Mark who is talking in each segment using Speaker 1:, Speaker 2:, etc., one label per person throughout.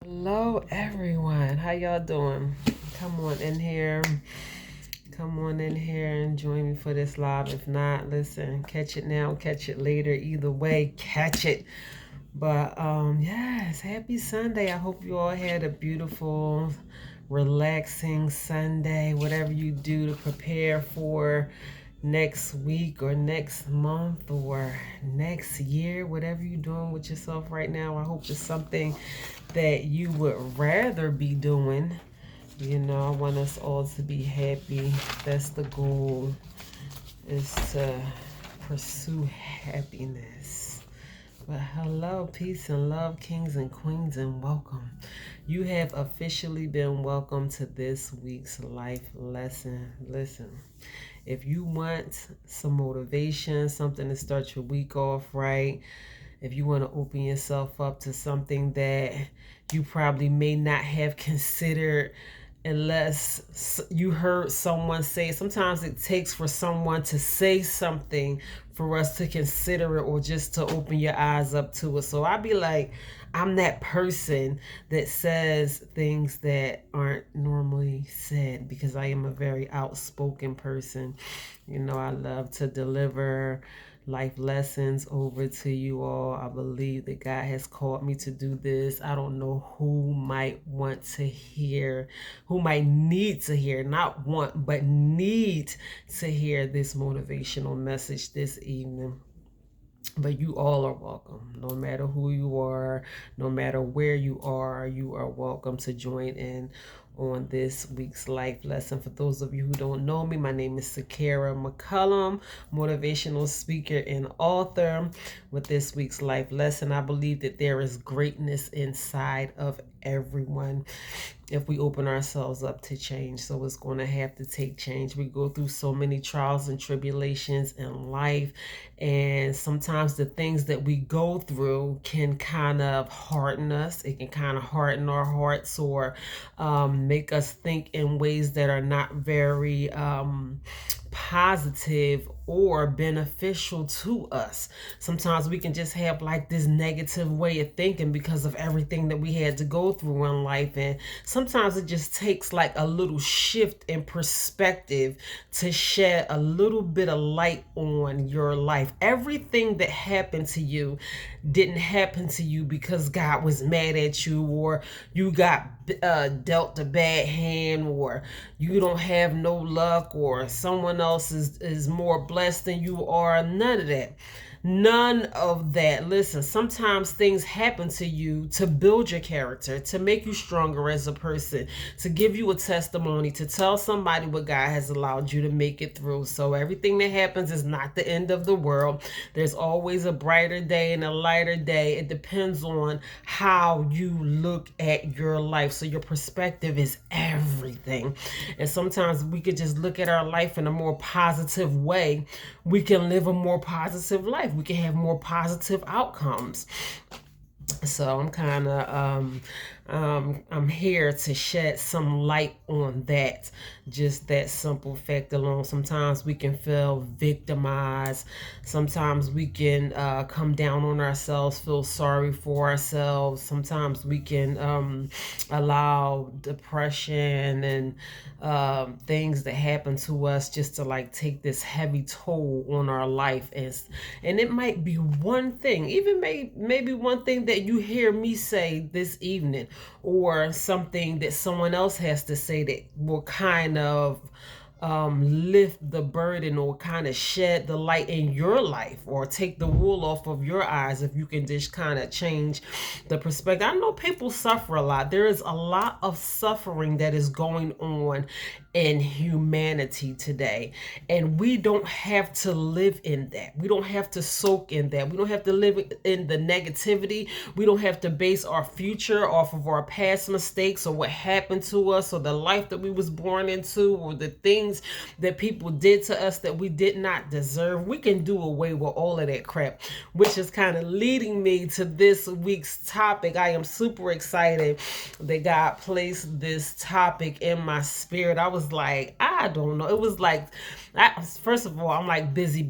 Speaker 1: Hello, everyone. How y'all doing? Come on in here. Come on in here and join me for this live. If not, listen, catch it now, catch it later. Either way, catch it. But yes, happy Sunday. I hope you all had a beautiful, relaxing Sunday. Whatever you do to prepare for next week or next month or next year, whatever you're doing with yourself right now, I hope it's something that you would rather be doing. I want us all to be happy. That's the goal, is to pursue happiness. But hello, peace and love, kings and queens, and welcome. You have officially been welcome to this week's life lesson. Listen, if you want some motivation, something to start your week off right, if you want to open yourself up to something that you probably may not have considered unless you heard someone say it. Sometimes it takes for someone to say something for us to consider it or just to open your eyes up to it. So I'd be like, I'm that person that says things that aren't normally said because I am a very outspoken person. I love to deliver life lessons over to you all. I believe that God has called me to do this. I don't know who might want to hear, who might need to hear, not want, but need to hear this motivational message this evening. But you all are welcome. No matter who you are, no matter where you are welcome to join in on this week's life lesson. For those of you who don't know me, my name is Sakara McCullum, motivational speaker and author. With this week's life lesson, I believe that there is greatness inside of everyone if we open ourselves up to change. So it's going to have to take change. We go through so many trials and tribulations in life, and sometimes the things that we go through can kind of harden us. It can kind of harden our hearts or make us think in ways that are not very positive or beneficial to us. Sometimes we can just have like this negative way of thinking because of everything that we had to go through in life. And sometimes it just takes like a little shift in perspective to shed a little bit of light on your life. Everything that happened to you didn't happen to you because God was mad at you, or you got dealt a bad hand, or you don't have no luck, or someone else is more blessed than you are. None of that. None of that. Listen, sometimes things happen to you to build your character, to make you stronger as a person, to give you a testimony, to tell somebody what God has allowed you to make it through. So everything that happens is not the end of the world. There's always a brighter day and a lighter day. It depends on how you look at your life. So your perspective is everything. And sometimes we could just look at our life in a more positive way. We can live a more positive life. We can have more positive outcomes. So I'm kind of I'm here to shed some light on that. Just that simple fact alone. Sometimes we can feel victimized. Sometimes we can come down on ourselves, feel sorry for ourselves. Sometimes we can allow depression and things that happen to us just to like take this heavy toll on our life. And it might be one thing, even maybe one thing that you hear me say this evening, or something that someone else has to say that will kind of lift the burden or kind of shed the light in your life or take the wool off of your eyes, if you can just kind of change the perspective. I know people suffer a lot. There is a lot of suffering that is going on in humanity today, and we don't have to live in that. We don't have to soak in that. We don't have to live in the negativity. We don't have to base our future off of our past mistakes or what happened to us or the life that we was born into or the things that people did to us that we did not deserve. We can do away with all of that crap, which is kind of leading me to this week's topic. I am super excited that God placed this topic in my spirit. I was like, I don't know. It was like, first of all, I'm like busy.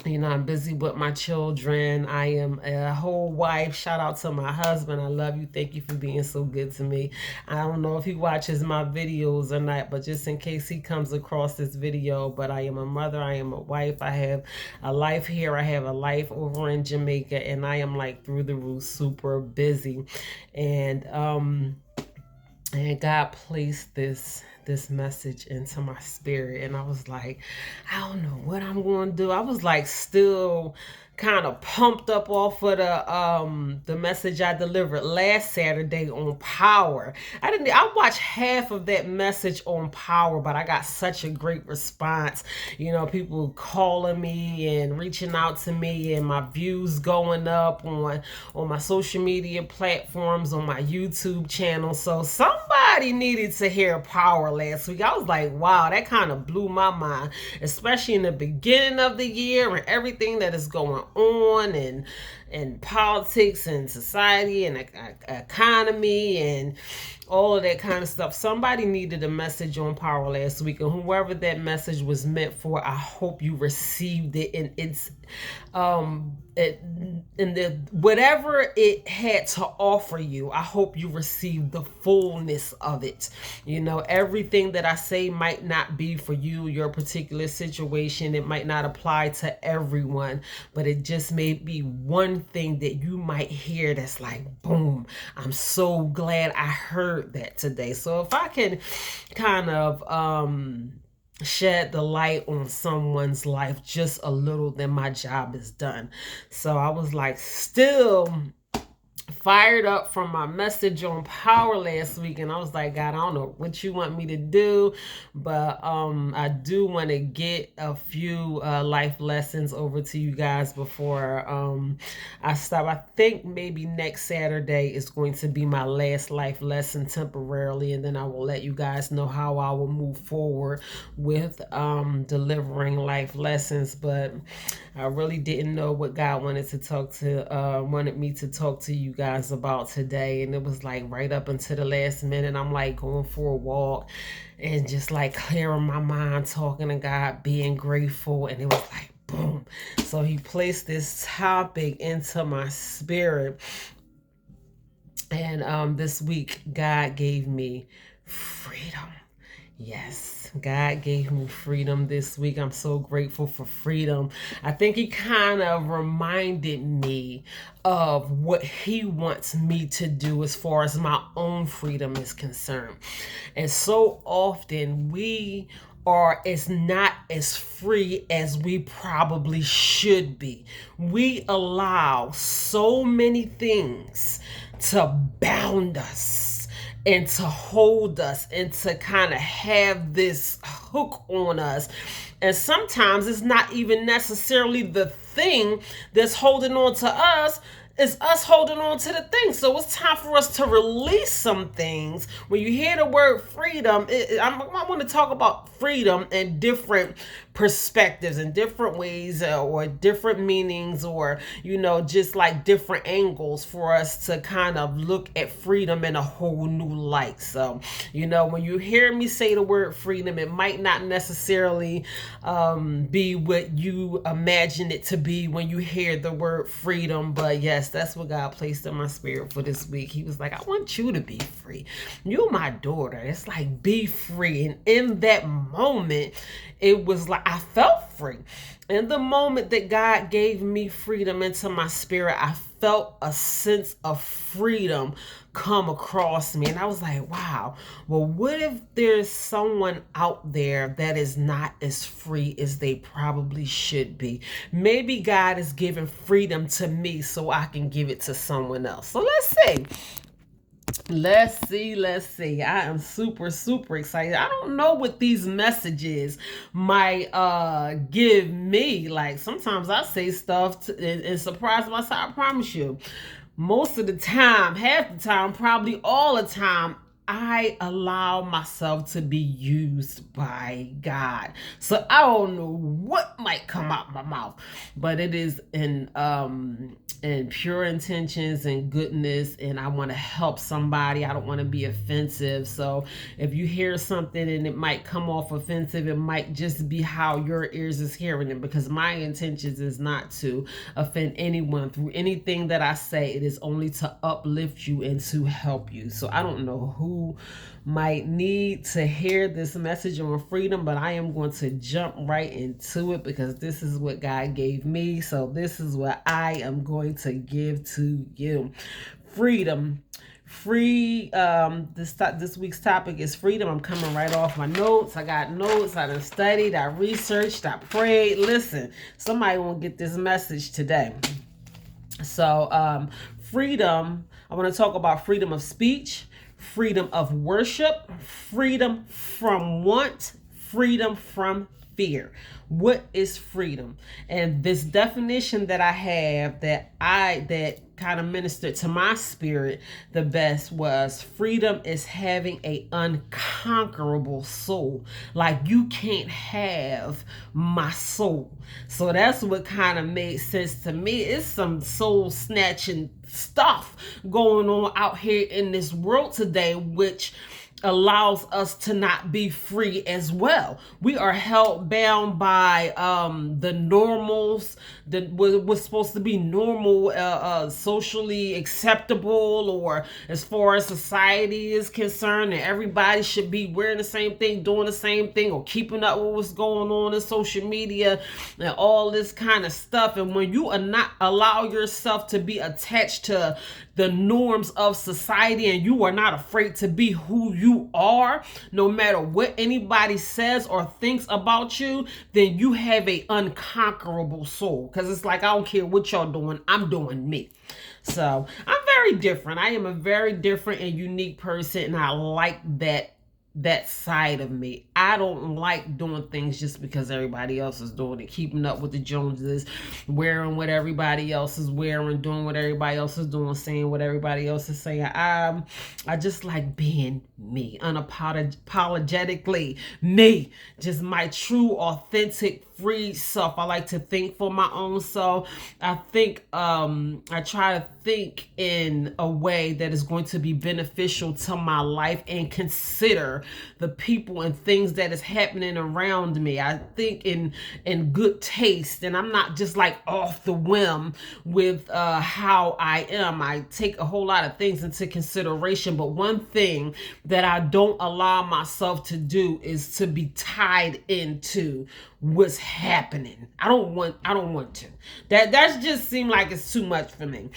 Speaker 1: You know, I'm busy with my children. I am a whole wife. Shout out to my husband. I love you. Thank you for being so good to me. I don't know if he watches my videos or not, but just in case he comes across this video, but I am a mother. I am a wife. I have a life here. I have a life over in Jamaica, and I am like through the roof, super busy. And God placed this message into my spirit, and I was like, I don't know what I'm going to do. I was like still kind of pumped up off of the message I delivered last Saturday on power. I watched half of that message on power, but I got such a great response. You know, people calling me and reaching out to me, and my views going up on my social media platforms, on my YouTube channel. So somebody needed to hear power last week. I was like, wow, that kind of blew my mind, especially in the beginning of the year and everything that is going on and politics and society and economy and all of that kind of stuff. Somebody needed a message on power last week, and whoever that message was meant for, I hope you received it. And it's whatever it had to offer you, I hope you received the fullness of it. You know, everything that I say might not be for you, your particular situation. It might not apply to everyone, but it just may be one thing that you might hear that's like, boom, I'm so glad I heard that today. So if I can kind of shed the light on someone's life just a little, then my job is done. So I was like still fired up from my message on power last week, and I was like, God, I don't know what you want me to do, but I do want to get a few life lessons over to you guys before I stop. I think maybe next Saturday is going to be my last life lesson temporarily, and then I will let you guys know how I will move forward with delivering life lessons. But I really didn't know what God wanted me to talk to you guys about today, and it was like right up until the last minute. I'm like going for a walk and just like clearing my mind, talking to God, being grateful, and it was like boom. So he placed this topic into my spirit, and this week God gave me freedom. Yes, God gave me freedom this week. I'm so grateful for freedom. I think he kind of reminded me of what he wants me to do as far as my own freedom is concerned. And so often we is not as free as we probably should be. We allow so many things to bound us and to hold us and to kind of have this hook on us. And sometimes it's not even necessarily the thing that's holding on to us, it's us holding on to the thing. So it's time for us to release some things. When you hear the word freedom, I want to talk about freedom in different perspectives and different ways, or different meanings, or, you know, just like different angles for us to kind of look at freedom in a whole new light. So, you know, when you hear me say the word freedom, it might not necessarily be what you imagine it to be when you hear the word freedom. But yes, that's what God placed in my spirit for this week. He was like, I want you to be free. You're my daughter. It's like, be free. And in that moment, it was like I felt free. In the moment that God gave me freedom into my spirit, I felt a sense of freedom come across me. And I was like, wow, well, what if there's someone out there that is not as free as they probably should be? Maybe God is giving freedom to me so I can give it to someone else. So let's see. Let's see. I am super excited. I don't know what these messages might give me. Like sometimes I say stuff and surprise myself. I promise you, most of the time, half the time, probably all the time, I allow myself to be used by God. So I don't know what might come out my mouth, but it is in pure intentions and goodness, and I want to help somebody. I don't want to be offensive. So if you hear something and it might come off offensive, it might just be how your ears is hearing it, because my intentions is not to offend anyone through anything that I say. It is only to uplift you and to help you. So I don't know who might need to hear this message on freedom, but I am going to jump right into it because this is what God gave me. So this is what I am going to give to you. Freedom. This week's topic is freedom. I'm coming right off my notes. I got notes. I done studied. I researched. I prayed. Listen, somebody won't get this message today. So freedom, I want to talk about freedom of speech, freedom of worship, freedom from want, freedom from fear. What is freedom? And this definition that I have that kind of ministered to my spirit the best was freedom is having a unconquerable soul. Like, you can't have my soul. So that's what kind of made sense to me. It's some soul snatching stuff going on out here in this world today, which allows us to not be free as well. We are held bound by the normals that was supposed to be normal, socially acceptable, or as far as society is concerned, and everybody should be wearing the same thing, doing the same thing, or keeping up with what's going on in social media and all this kind of stuff. And when you are not allow yourself to be attached to the norms of society, and you are not afraid to be who you are, no matter what anybody says or thinks about you, then you have a unconquerable soul. Because it's like, I don't care what y'all doing, I'm doing me. So I'm very different. I am a very different and unique person, and I like that side of me. I don't like doing things just because everybody else is doing it, keeping up with the Joneses, wearing what everybody else is wearing, doing what everybody else is doing, saying what everybody else is saying. I just like being me, unapologetically me, just my true, authentic, free self. I like to think for my own self. I think I try to think in a way that is going to be beneficial to my life and consider the people and things that is happening around me. I think in good taste, and I'm not just like off the whim with how I am. I take a whole lot of things into consideration, but one thing that I don't allow myself to do is to be tied into what's happening. I don't want to. That just seemed like it's too much for me.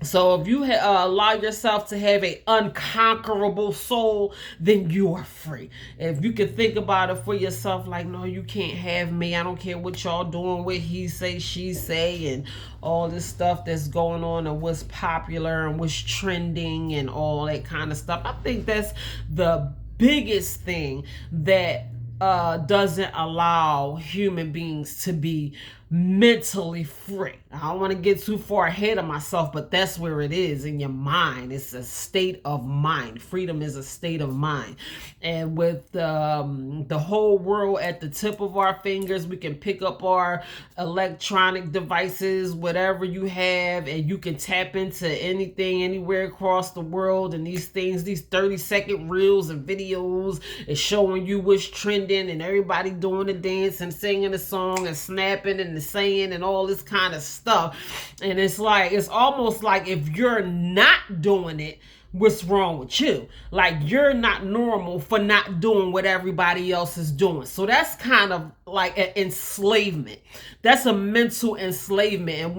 Speaker 1: So if you allow yourself to have an unconquerable soul, then you are free. If you can think about it for yourself, like, no, you can't have me. I don't care what y'all doing, what he say, she say, and all this stuff that's going on, and what's popular and what's trending and all that kind of stuff. I think that's the biggest thing that doesn't allow human beings to be mentally free. I don't want to get too far ahead of myself, but that's where it is in your mind. It's a state of mind. Freedom is a state of mind. And with the whole world at the tip of our fingers, we can pick up our electronic devices, whatever you have, and you can tap into anything anywhere across the world. And these things, these 30-second reels and videos is showing you what's trending, and everybody doing the dance and singing the song and snapping and saying and all this kind of stuff. And it's like, it's almost like if you're not doing it, what's wrong with you? Like, you're not normal for not doing what everybody else is doing. So that's kind of like an enslavement. That's a mental enslavement.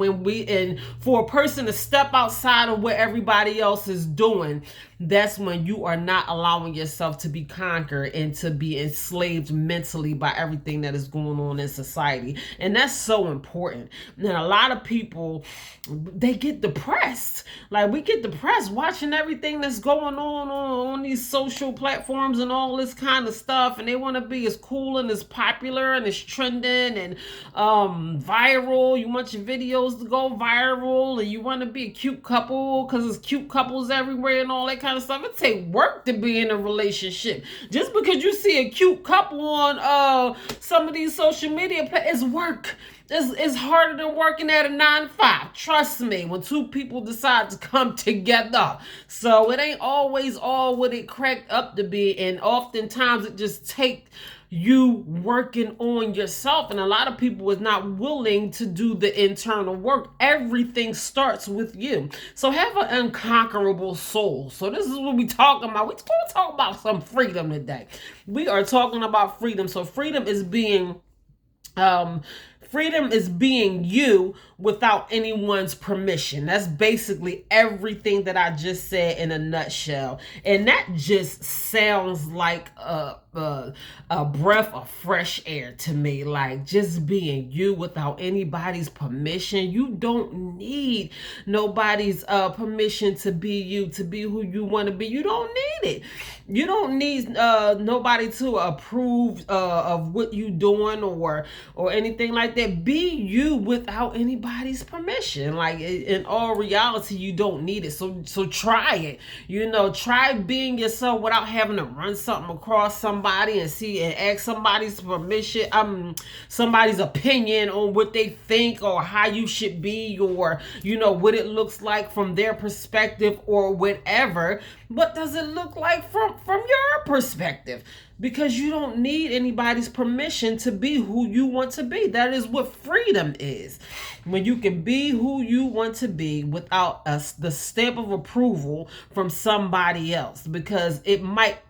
Speaker 1: And for a person to step outside of what everybody else is doing, that's when you are not allowing yourself to be conquered and to be enslaved mentally by everything that is going on in society. And that's so important. And a lot of people, they get depressed. Like, we get depressed watching everything everything that's going on these social platforms and all this kind of stuff, and they want to be as cool and as popular and as trending and viral. You want your videos to go viral, and you want to be a cute couple because there's cute couples everywhere and all that kind of stuff. It takes work to be in a relationship. Just because you see a cute couple on some of these social media it's work. It's harder than working at a 9 to 5. Trust me, when two people decide to come together. So it ain't always all what it cracked up to be. And oftentimes it just takes you working on yourself. And a lot of people is not willing to do the internal work. Everything starts with you. So have an unconquerable soul. So this is what we talking about. We're going to talk about some freedom today. We are talking about freedom. So freedom is being you without anyone's permission. That's basically everything that I just said in a nutshell. And that just sounds like a breath of fresh air to me. Like just being you without anybody's permission. You don't need nobody's permission to be you, to be who you want to be. You don't need it. You don't need nobody to approve of what you doing or anything like that. Be you without anybody's permission. Like in all reality, you don't need it. So try it. Try being yourself without having to run something across somebody and ask somebody's permission, somebody's opinion on what they think or how you should be, or what it looks like from their perspective or whatever. What does it look like from your perspective? Because you don't need anybody's permission to be who you want to be. That is what freedom is. When you can be who you want to be without the stamp of approval from somebody else. Because it might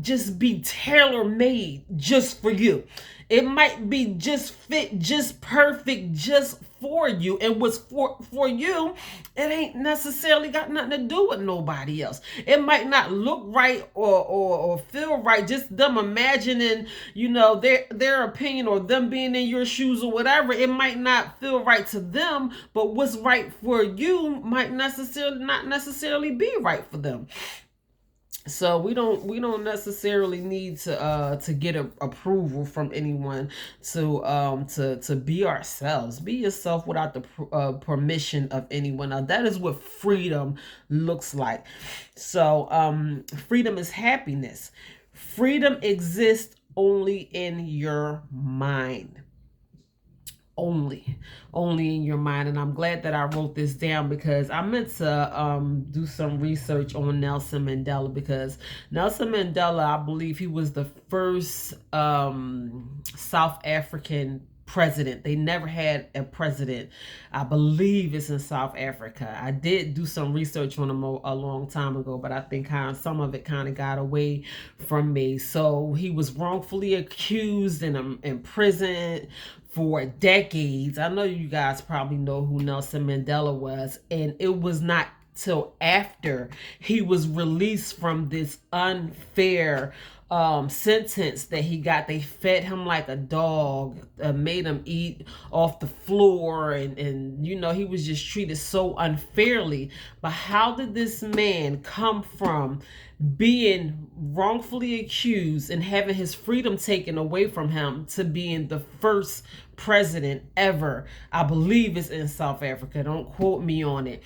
Speaker 1: just be tailor-made just for you. It might be just fit, just perfect, just for you. And what's for you, it ain't necessarily got nothing to do with nobody else. It might not look right or feel right. Just them imagining, their opinion or them being in your shoes or whatever. It might not feel right to them, but what's right for you might not necessarily be right for them. So we don't necessarily need to get approval from anyone to be ourselves. Be yourself without the permission of anyone. Now that is what freedom looks like. So freedom is happiness. Freedom exists only in your mind. Only in your mind. And I'm glad that I wrote this down, because I meant to do some research on Nelson Mandela, because Nelson Mandela, I believe he was the first South African president. They never had a president. I believe it's in South Africa. I did do some research on him a long time ago, but I think some of it kind of got away from me. So he was wrongfully accused and imprisoned for decades. I know you guys probably know who Nelson Mandela was, and it was not till after he was released from this unfair sentence that he got. They fed him like a dog, made him eat off the floor, and he was just treated so unfairly. But how did this man come from being wrongfully accused and having his freedom taken away from him to being the first president ever? I believe it's in South Africa. Don't quote me on it.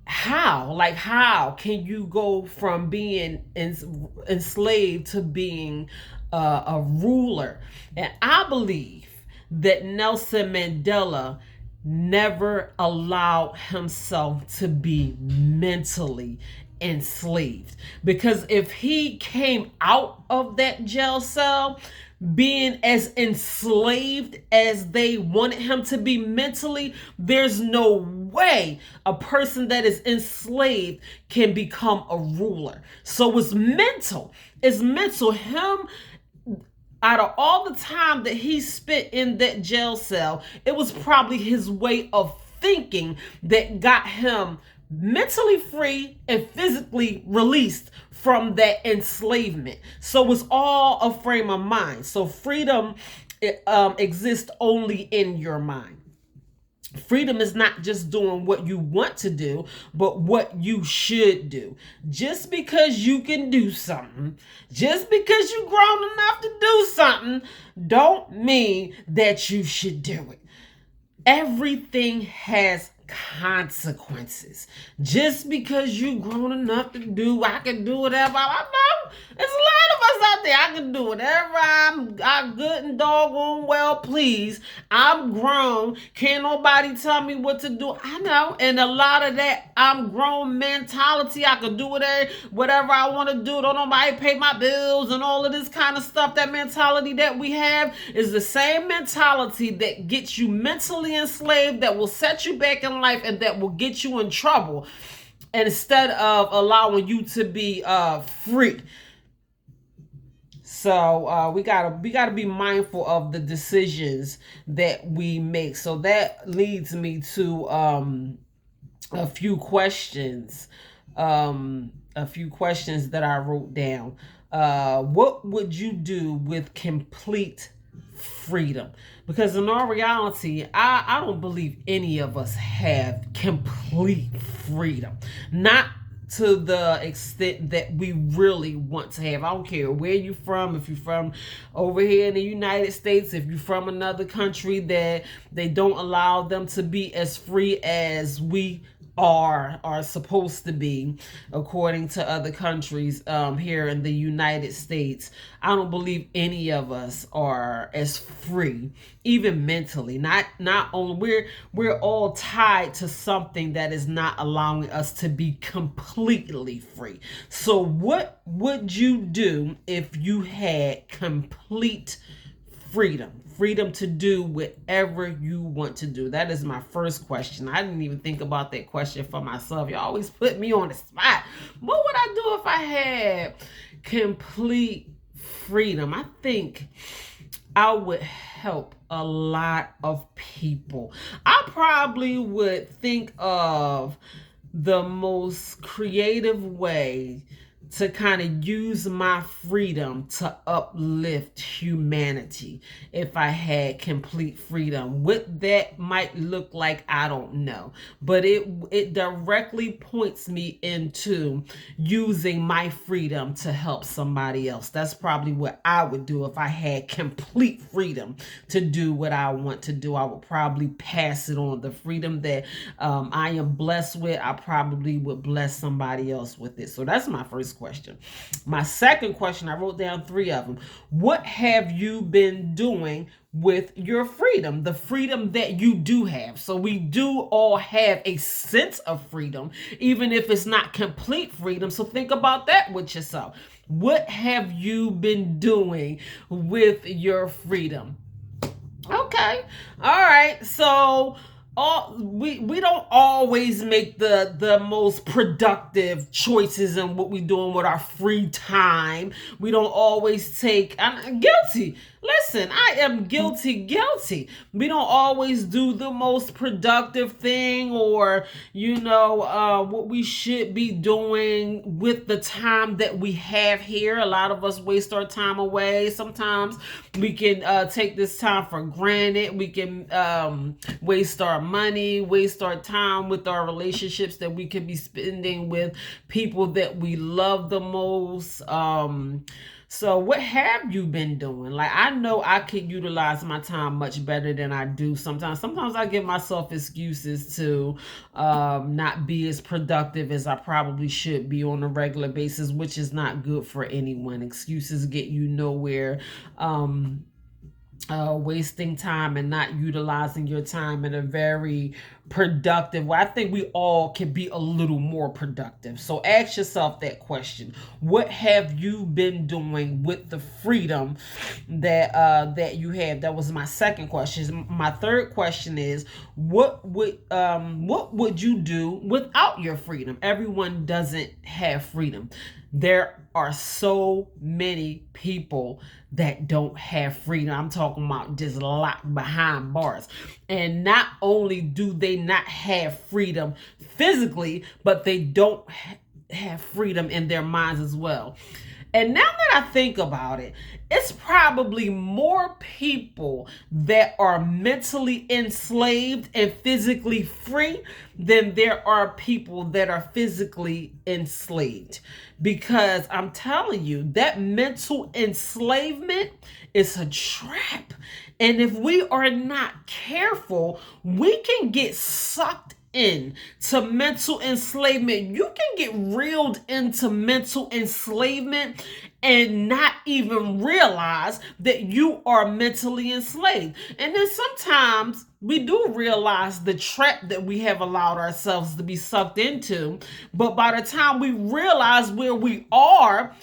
Speaker 1: How can you go from being enslaved to being a ruler? And I believe that Nelson Mandela never allowed himself to be mentally enslaved, because if he came out of that jail cell being as enslaved as they wanted him to be mentally, there's no way a person that is enslaved can become a ruler. So it's mental. Him, out of all the time that he spent in that jail cell, it was probably his way of thinking that got him mentally free and physically released from that enslavement. So it's all a frame of mind. So freedom exists only in your mind. Freedom is not just doing what you want to do, but what you should do. Just because you can do something, just because you're grown enough to do something, don't mean that you should do it. Everything has consequences. Just because you grown enough to do, I can do whatever I know. There's a lot of us out there. I can do whatever I'm good and doggone well pleased. I'm grown. Can't nobody tell me what to do. I know. And a lot of that I'm grown mentality. I can do whatever I want to do. Don't nobody pay my bills and all of this kind of stuff. That mentality that we have is the same mentality that gets you mentally enslaved, that will set you back in life, and that will get you in trouble instead of allowing you to be free. So we gotta be mindful of the decisions that we make. So that leads me to a few questions, that I wrote down. What would you do with complete freedom? Because in all reality, I don't believe any of us have complete freedom. Not to the extent that we really want to have. I don't care where you're from. If you're from over here in the United States, if you're from another country that they don't allow them to be as free as we are supposed to be according to other countries here in the United States. I don't believe any of us are as free, even mentally. Not only we're all tied to something that is not allowing us to be completely free. So what would you do if you had complete freedom to do whatever you want to do? That is my first question. I didn't even think about that question for myself. You always put me on the spot. What would I do if I had complete freedom? I think I would help a lot of people. I probably would think of the most creative way to kind of use my freedom to uplift humanity if I had complete freedom. What that might look like, I don't know. But it directly points me into using my freedom to help somebody else. That's probably what I would do if I had complete freedom to do what I want to do. I would probably pass it on. The freedom that I am blessed with, I probably would bless somebody else with it. So that's my first question. My second question, I wrote down 3 of them. What have you been doing with your freedom? The freedom that you do have. So we do all have a sense of freedom, even if it's not complete freedom. So think about that with yourself. What have you been doing with your freedom? Okay. All right. So we don't always make the most productive choices in what we're doing with our free time. We don't always take. I'm guilty. Listen, I am guilty. We don't always do the most productive thing, or what we should be doing with the time that we have here. A lot of us waste our time away. Sometimes we can take this time for granted. We can waste our money, waste our time with our relationships that we could be spending with people that we love the most. So what have you been doing? Like, I know I could utilize my time much better than I do sometimes. Sometimes I give myself excuses to not be as productive as I probably should be on a regular basis, which is not good for anyone. Excuses get you nowhere. Wasting time and not utilizing your time in a very productive way. I think we all can be a little more productive. So ask yourself that question. What have you been doing with the freedom that you have? That was my second question. My third question is, what would you do without your freedom? Everyone doesn't have freedom. There are so many people that don't have freedom. I'm talking about just locked behind bars. And not only do they not have freedom physically, but they don't have freedom in their minds as well. And now that I think about it, it's probably more people that are mentally enslaved and physically free than there are people that are physically enslaved. Because I'm telling you, that mental enslavement is a trap. And if we are not careful, we can get sucked in to mental enslavement. You can get reeled into mental enslavement and not even realize that you are mentally enslaved. And then sometimes we do realize the trap that we have allowed ourselves to be sucked into, but by the time we realize where we are,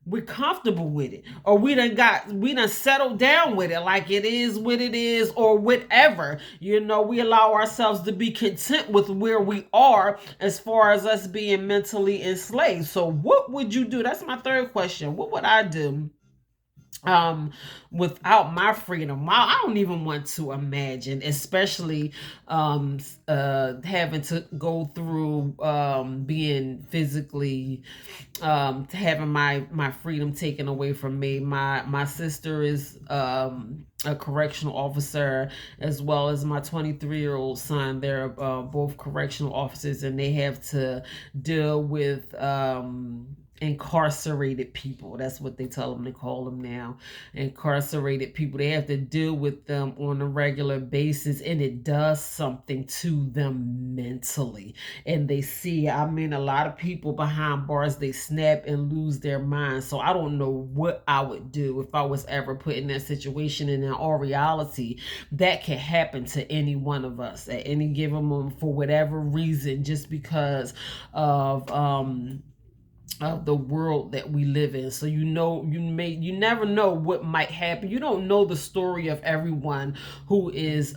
Speaker 1: we're comfortable with it, or we done settled down with it, like it is what it is, or whatever. We allow ourselves to be content with where we are as far as us being mentally enslaved. So what would you do? That's my third question. What would I do without my freedom? I don't even want to imagine, especially having to go through being physically having my freedom taken away from me. My sister is a correctional officer, as well as my 23-year-old son. They're both correctional officers, and they have to deal with incarcerated people. That's what they tell them to call them now. Incarcerated people. They have to deal with them on a regular basis, and it does something to them mentally. And they see, a lot of people behind bars, they snap and lose their minds. So I don't know what I would do if I was ever put in that situation. And in all reality, that can happen to any one of us at any given moment for whatever reason, just because of the world that we live in. So you never know what might happen. You don't know the story of everyone who is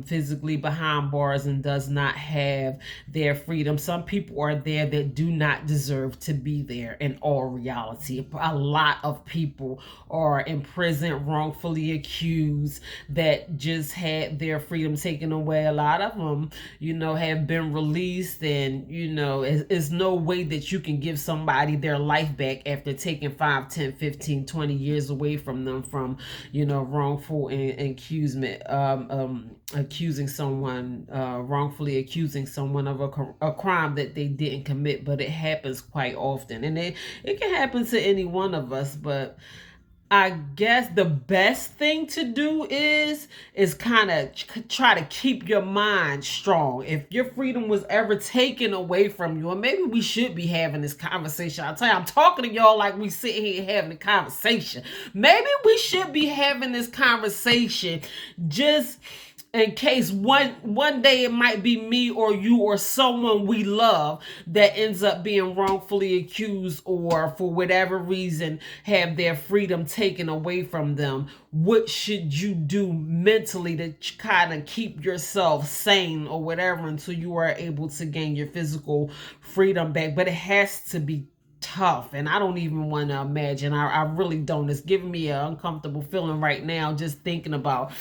Speaker 1: physically behind bars and does not have their freedom. Some people are there that do not deserve to be there in all reality. A lot of people are in prison wrongfully accused that just had their freedom taken away. A lot of them, have been released, and it's no way that you can give somebody their life back after taking 5, 10, 15, 20 years away from them from wrongful accusation, accusing someone, wrongfully accusing someone of a crime that they didn't commit. But it happens quite often, and it can happen to any one of us. But I guess the best thing to do is kind of try to keep your mind strong. If your freedom was ever taken away from you, and maybe we should be having this conversation. I'll tell you, I'm talking to y'all like we sitting here having a conversation. Maybe we should be having this conversation just in case one day it might be me or you or someone we love that ends up being wrongfully accused, or for whatever reason have their freedom taken away from them. What should you do mentally to kind of keep yourself sane or whatever until you are able to gain your physical freedom back? But it has to be tough, and I don't even want to imagine. I really don't. It's giving me an uncomfortable feeling right now just thinking about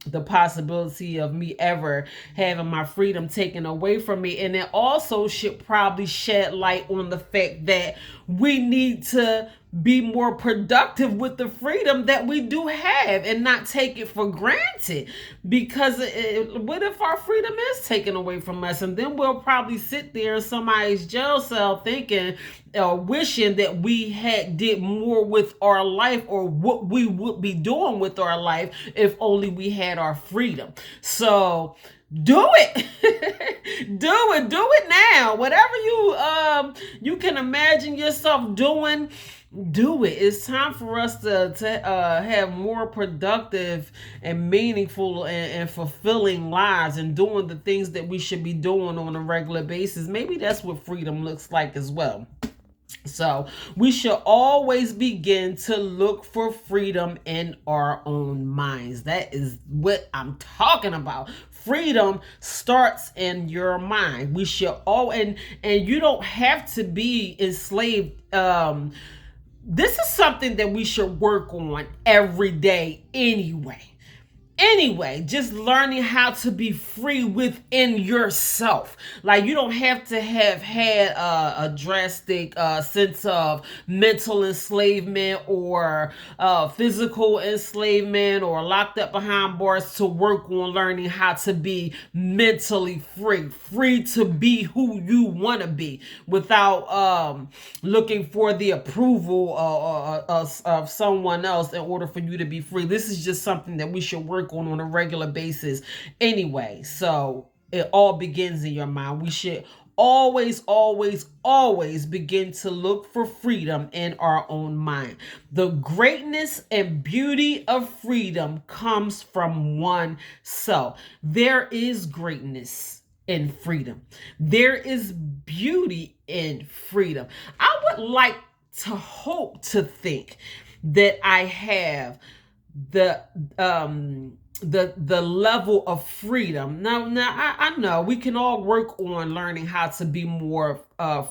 Speaker 1: the possibility of me ever having my freedom taken away from me. And it also should probably shed light on the fact that we need to be more productive with the freedom that we do have and not take it for granted. Because what if our freedom is taken away from us, and then we'll probably sit there in somebody's jail cell thinking or wishing that we had did more with our life, or what we would be doing with our life if only we had our freedom. So do it. do it now. Whatever you can imagine yourself doing, do it. It's time for us to have more productive and meaningful and fulfilling lives, and doing the things that we should be doing on a regular basis. Maybe that's what freedom looks like as well. So we should always begin to look for freedom in our own minds. That is what I'm talking about. Freedom starts in your mind. We should and you don't have to be enslaved. This is something that we should work on every day anyway. Anyway, just learning how to be free within yourself. Like, you don't have to have had a drastic sense of mental enslavement or physical enslavement or locked up behind bars to work on learning how to be mentally free to be who you want to be without looking for the approval of someone else in order for you to be free. This is just something that we should work on a regular basis anyway. So it all begins in your mind. We should always begin to look for freedom in our own mind. The greatness and beauty of freedom comes from oneself. There is greatness in freedom. There is beauty in freedom. I would like to hope to think that I have the level of freedom. Now I know we can all work on learning how to be more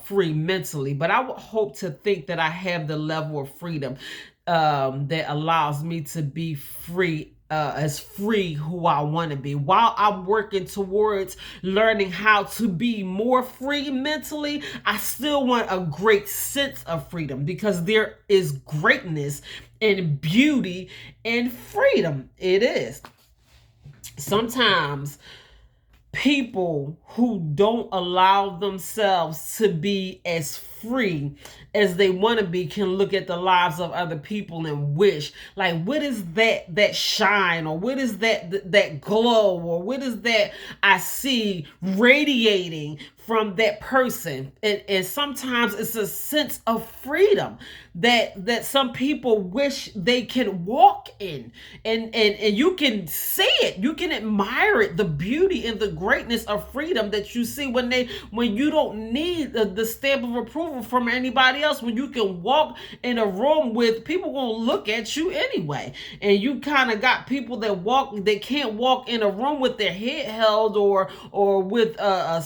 Speaker 1: free mentally, but I would hope to think that I have the level of freedom that allows me to be free, as free who I want to be, while I'm working towards learning how to be more free mentally. I still want a great sense of freedom, because there is greatness and beauty and freedom. It is. Sometimes people who don't allow themselves to be as free as they want to be can look at the lives of other people and wish, like, what is that shine, or what is that glow, or what is that I see radiating from that person? And sometimes it's a sense of freedom that some people wish they can walk in, and you can see it, you can admire it, the beauty and the greatness of freedom that you see when you don't need the stamp of approval from anybody else, when you can walk in a room with people gonna look at you anyway. And you kind of got people that can't walk in a room with their head held, or with a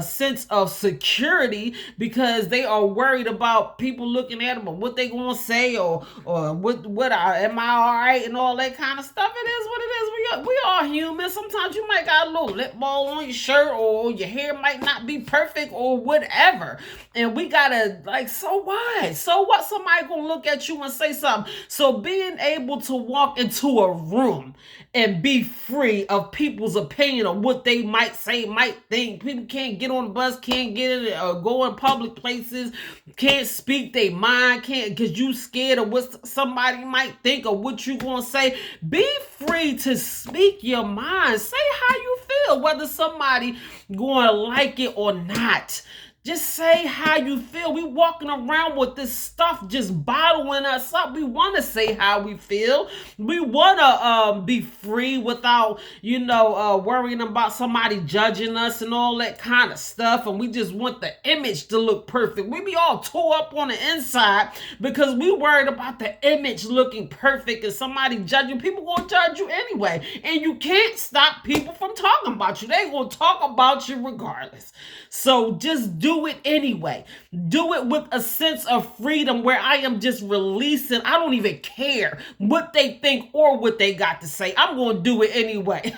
Speaker 1: sense of security, because they are worried about people looking at them, or what they gonna say, or what am I all right, and all that kind of stuff. It is what it is. We are human. Sometimes you might got a little lip ball on your shirt, or your hair might not be perfect, or whatever. And we gotta, like, so what? So what? Somebody gonna look at you and say something. So being able to walk into a room and be free of people's opinion of what they might say, might think. People can't get on the bus, can't get in it, or go in public places, can't speak their mind, can't, because you scared of what somebody might think or what you gonna say. Be free to speak your mind. Say how you feel, whether somebody gonna like it or not. Just say how you feel. We walking around with this stuff just bottling us up. We want to say how we feel. We want to be free without, worrying about somebody judging us and all that kind of stuff. And we just want the image to look perfect. We be all tore up on the inside because we worried about the image looking perfect and somebody judging. People gonna judge you anyway. And you can't stop people from talking about you. They gonna talk about you regardless. So just do it anyway. Do it with a sense of freedom where I am just releasing. I don't even care what they think or what they got to say. I'm going to do it anyway.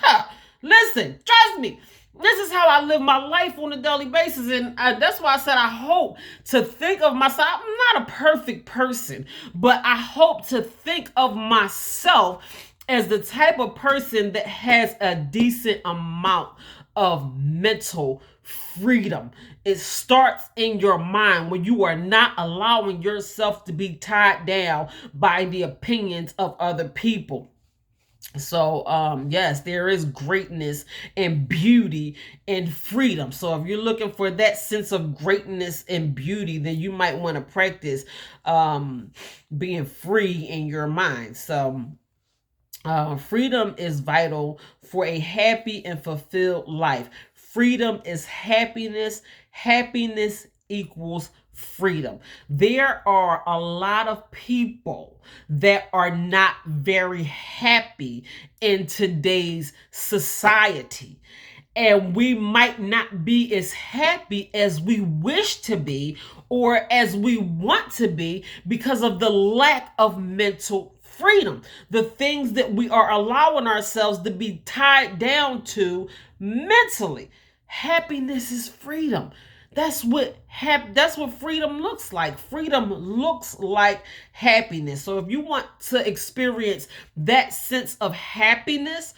Speaker 1: Listen, trust me. This is how I live my life on a daily basis. And that's why I said I hope to think of myself. I'm not a perfect person, but I hope to think of myself as the type of person that has a decent amount of mental freedom. It starts in your mind when you are not allowing yourself to be tied down by the opinions of other people. So, yes, there is greatness and beauty and freedom. So if you're looking for that sense of greatness and beauty, then you might want to practice being free in your mind. So, freedom is vital for a happy and fulfilled life. Freedom is happiness. Happiness equals freedom. There are a lot of people that are not very happy in today's society. And we might not be as happy as we wish to be or as we want to be because of the lack of mental freedom. The things that we are allowing ourselves to be tied down to mentally. Happiness is freedom. That's what freedom looks like. Freedom looks like happiness. So if you want to experience that sense of happiness,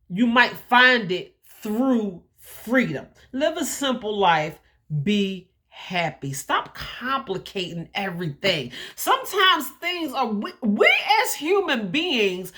Speaker 1: you might find it through freedom. Live a simple life. Be happy. Stop complicating everything. Sometimes things are, we as human beings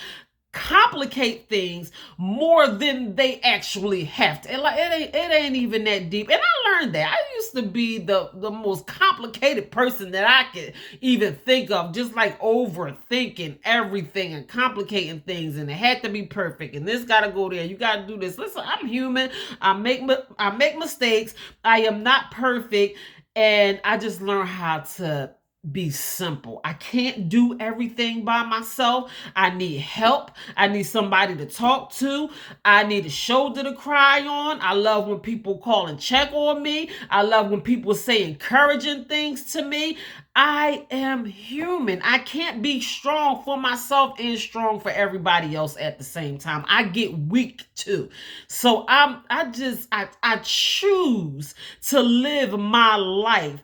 Speaker 1: complicate things more than they actually have to. It ain't even that deep. And I learned that. I used to be the most complicated person that I could even think of, just like overthinking everything and complicating things, and it had to be perfect, and this gotta go there, you gotta do this. Listen, I'm human. I make mistakes. I am not perfect, and I just learned how to be simple. I can't do everything by myself. I need help. I need somebody to talk to. I need a shoulder to cry on. I love when people call and check on me. I love when people say encouraging things to me. I am human. I can't be strong for myself and strong for everybody else at the same time. I get weak too. So I choose to live my life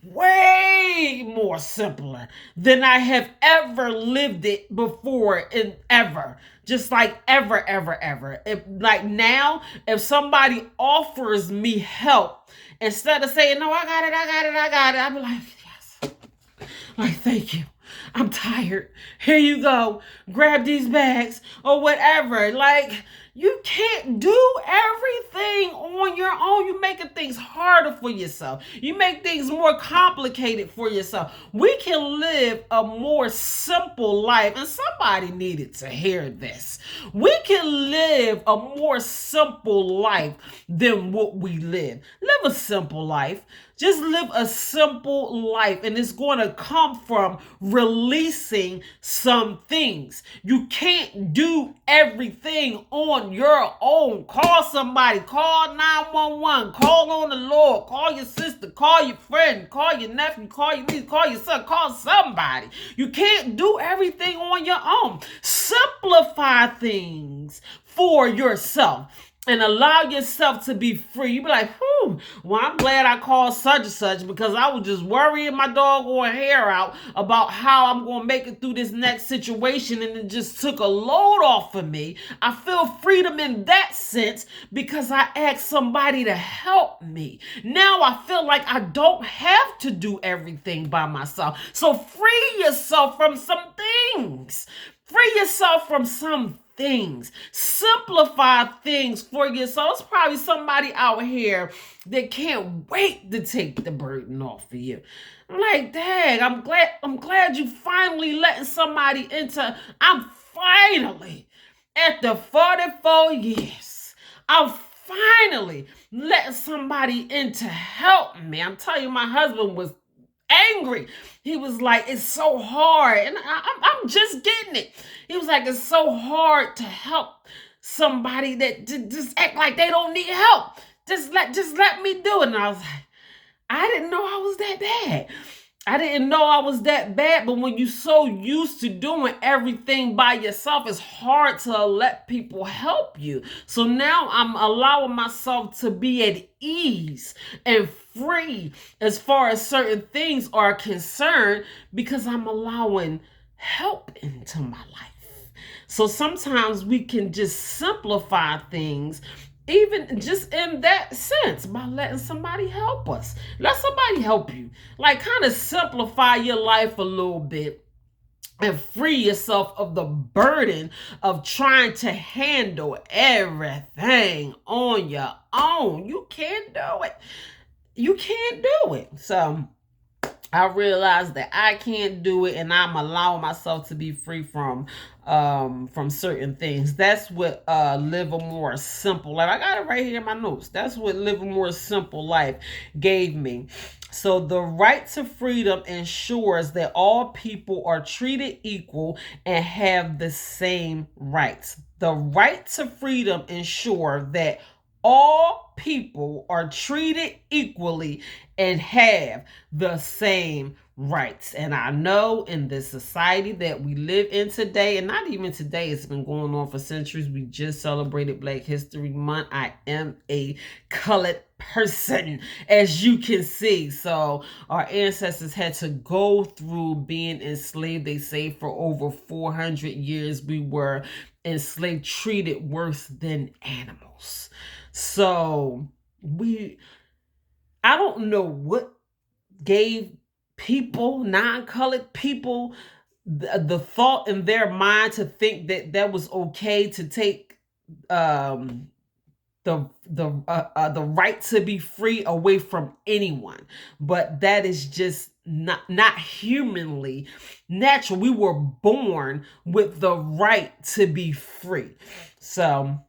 Speaker 1: way more simpler than I have ever lived it before, and ever. Just like ever. Like now, if somebody offers me help, instead of saying, no, I got it, I'll be like, yes. Like, thank you. I'm tired. Here you go. Grab these bags or whatever. Like, you can't do everything on your own. You're making things harder for yourself. You make things more complicated for yourself. We can live a more simple life, and somebody needed to hear this. We can live a more simple life than what we live. Live a simple life. Just live a simple life, and it's going to come from releasing some things. You can't do everything on your own. Call somebody, call 911, call on the Lord, call your sister, call your friend, call your nephew, call your niece, call your son, call somebody. You can't do everything on your own. Simplify things for yourself and allow yourself to be free. You be like, whew, well, I'm glad I called such and such, because I was just worrying my doggone hair out about how I'm going to make it through this next situation, and it just took a load off of me. I feel freedom in that sense because I asked somebody to help me. Now I feel like I don't have to do everything by myself. So free yourself from some things. Free yourself from some things. Simplify things for yourself. It's probably somebody out here that can't wait to take the burden off of you. I'm like, dang, I'm glad you finally letting somebody into. I'm finally at the 44 years. I'm finally letting somebody in to help me. I'm telling you, my husband was angry. He was like, it's so hard. And I'm just getting it. He was like, it's so hard to help somebody that just act like they don't need help. Just let me do it. And I was like, I didn't know I was that bad. I didn't know I was that bad. But when you're so used to doing everything by yourself, it's hard to let people help you. So now I'm allowing myself to be at ease and free as far as certain things are concerned, because I'm allowing help into my life. So sometimes we can just simplify things, even just in that sense, by letting somebody help us. Let somebody help you. Like, kind of simplify your life a little bit and free yourself of the burden of trying to handle everything on your own. You can't do it. You can't do it. So I realized that I can't do it, and I'm allowing myself to be free from certain things. That's what live a more simple life. I got it right here in my notes. That's what live a more simple life gave me. So the right to freedom ensures that all people are treated equal and have the same rights. The right to freedom ensures that all people are treated equally and have the same rights. And I know in the society that we live in today, and not even today, it's been going on for centuries. We just celebrated Black History Month. I am a colored person, as you can see. So our ancestors had to go through being enslaved. They say for over 400 years we were enslaved, treated worse than animals. So I don't know what gave people, non-colored people, the thought in their mind to think that that was okay to take the right to be free away from anyone. But that is just not humanly natural. We were born with the right to be free. So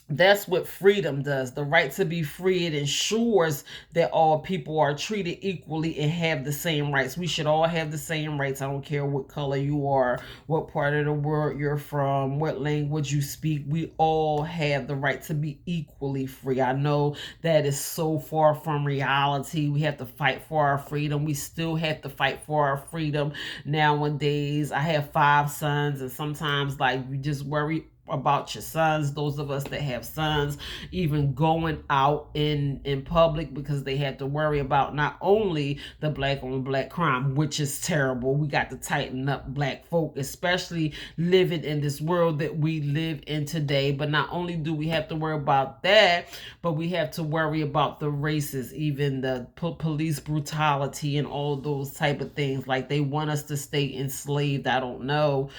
Speaker 1: that's what freedom does. The right to be free, it ensures that all people are treated equally and have the same rights. We should all have the same rights. I don't care what color you are, what part of the world you're from, what language you speak. We all have the right to be equally free. I know that is so far from reality. We have to fight for our freedom. We still have to fight for our freedom nowadays. I have 5 sons, and sometimes like you just worry about your sons, those of us that have sons, even going out in public, because they had to worry about not only the black on black crime, which is terrible. We got to tighten up, black folk, especially living in this world that we live in today. But not only do we have to worry about that, but we have to worry about the races, even the police brutality and all those type of things. Like they want us to stay enslaved. I don't know,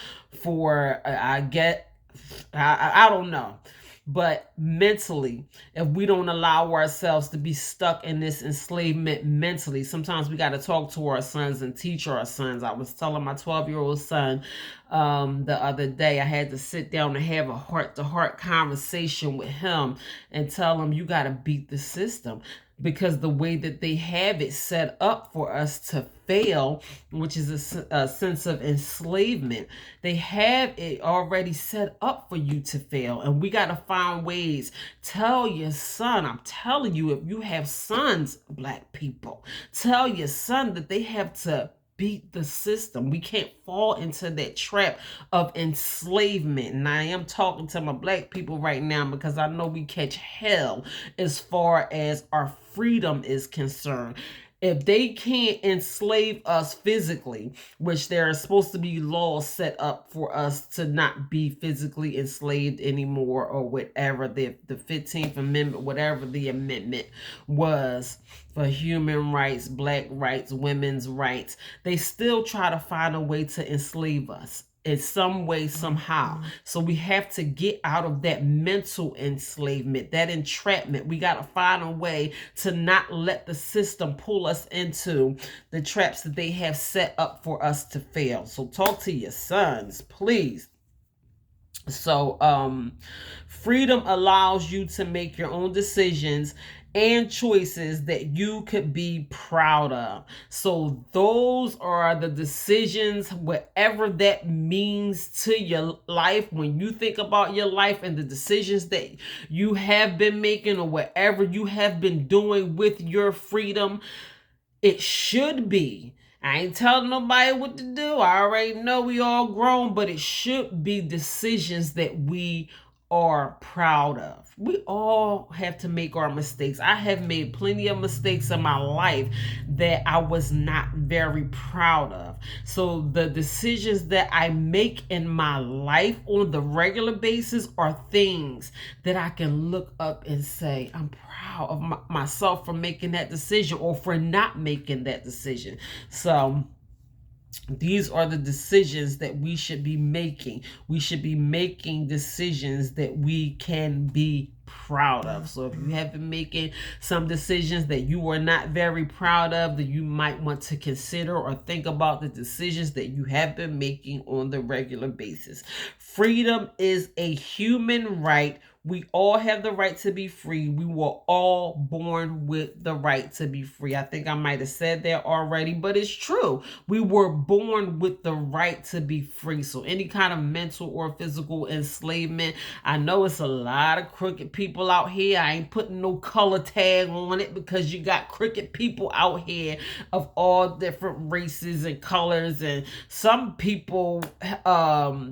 Speaker 1: I don't know. But mentally, if we don't allow ourselves to be stuck in this enslavement mentally, sometimes we got to talk to our sons and teach our sons. I was telling my 12-year-old son the other day, I had to sit down and have a heart-to-heart conversation with him and tell him, you got to beat the system. Because the way that they have it set up for us to fail, which is a sense of enslavement, they have it already set up for you to fail. And we got to find ways. Tell your son, I'm telling you, if you have sons, black people, tell your son that they have to beat the system. We can't fall into that trap of enslavement. And I am talking to my black people right now because I know we catch hell as far as our freedom is concerned. If they can't enslave us physically, which there are supposed to be laws set up for us to not be physically enslaved anymore, or whatever the 15th Amendment, whatever the amendment was for human rights, black rights, women's rights, they still try to find a way to enslave us in some way, somehow. So we have to get out of that mental enslavement, that entrapment. We got to find a way to not let the system pull us into the traps that they have set up for us to fail. So talk to your sons, please. So freedom allows you to make your own decisions and choices that you could be proud of. So those are the decisions, whatever that means to your life. When you think about your life and the decisions that you have been making, or whatever you have been doing with your freedom, it should be, I ain't telling nobody what to do, I already know we all grown, but it should be decisions that we are proud of. We all have to make our mistakes. I have made plenty of mistakes in my life that I was not very proud of. So the decisions that I make in my life on the regular basis are things that I can look up and say, I'm proud of myself for making that decision, or for not making that decision. So these are the decisions that we should be making. We should be making decisions that we can be proud of. So if you have been making some decisions that you are not very proud of, then you might want to consider or think about the decisions that you have been making on the regular basis. Freedom is a human right We all have the right to be free. We were all born with the right to be free. I think I might have said that already, but it's true. We were born with the right to be free. So any kind of mental or physical enslavement, I know it's a lot of crooked people out here. I ain't putting no color tag on it, because you got crooked people out here of all different races and colors, and some people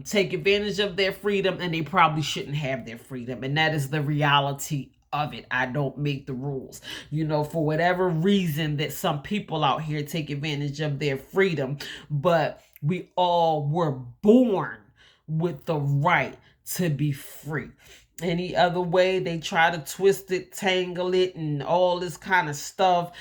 Speaker 1: take advantage of their freedom, and they probably shouldn't have their freedom, and that is the reality of it. I don't make the rules. For whatever reason that some people out here take advantage of their freedom, but we all were born with the right to be free. Any other way they try to twist it, tangle it, and all this kind of stuff,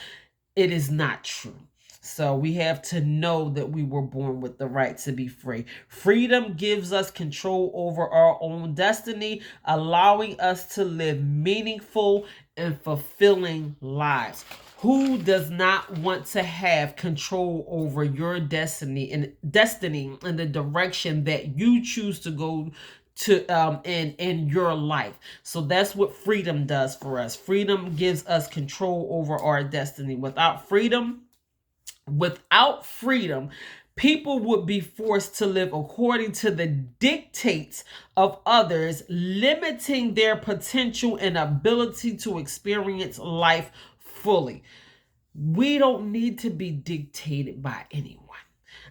Speaker 1: it is not true. So we have to know that we were born with the right to be free. Freedom gives us control over our own destiny, allowing us to live meaningful and fulfilling lives. Who does not want to have control over your destiny and in the direction that you choose to go to in your life? So that's what freedom does for us. Freedom gives us control over our destiny. Without freedom, people would be forced to live according to the dictates of others, limiting their potential and ability to experience life fully. We don't need to be dictated by anyone.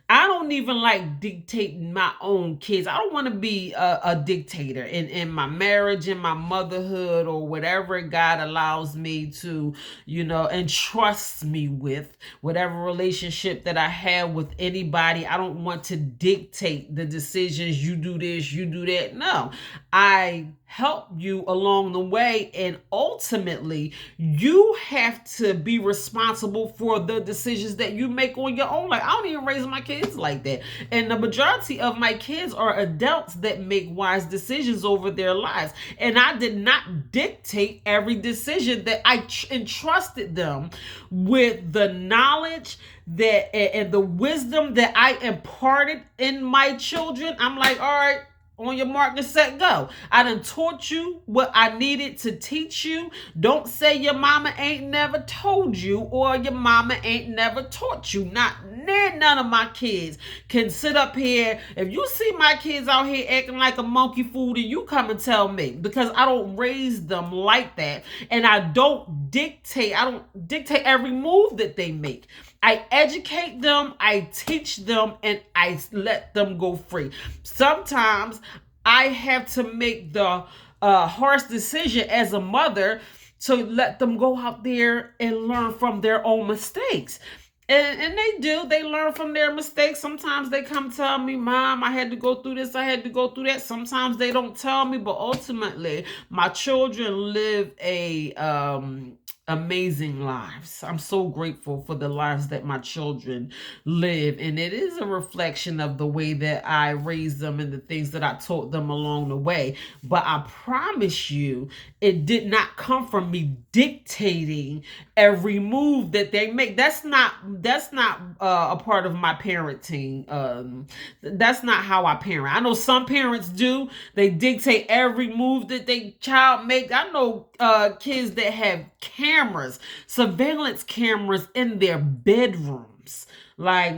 Speaker 1: I don't even like dictating my own kids. I don't want to be a dictator in my marriage, in my motherhood, or whatever God allows me to, entrusts me with, whatever relationship that I have with anybody. I don't want to dictate the decisions. You do this, you do that. No, I help you along the way, and ultimately you have to be responsible for the decisions that you make on your own. Like, I don't even raise my kids like that, and the majority of my kids are adults that make wise decisions over their lives, and I did not dictate every decision that I entrusted them with. The knowledge that and the wisdom that I imparted in my children, I'm like, all right, on your mark and set, go. I done taught you what I needed to teach you. Don't say your mama ain't never told you, or your mama ain't never taught you. None of my kids can sit up here. If you see my kids out here acting like a monkey fool, then you come and tell me, because I don't raise them like that. And I don't dictate every move that they make. I educate them, I teach them, and I let them go free. Sometimes I have to make the harsh decision as a mother to let them go out there and learn from their own mistakes. And they learn from their mistakes. Sometimes they come tell me, Mom, I had to go through this, I had to go through that. Sometimes they don't tell me, but ultimately my children live amazing lives. I'm so grateful for the lives that my children live, and it is a reflection of the way that I raised them and the things that I taught them along the way. But I promise you, it did not come from me dictating every move that they make. That's not a part of my parenting. That's not how I parent. I know some parents do. They dictate every move that their child make. I know kids that have surveillance cameras in their bedrooms. Like,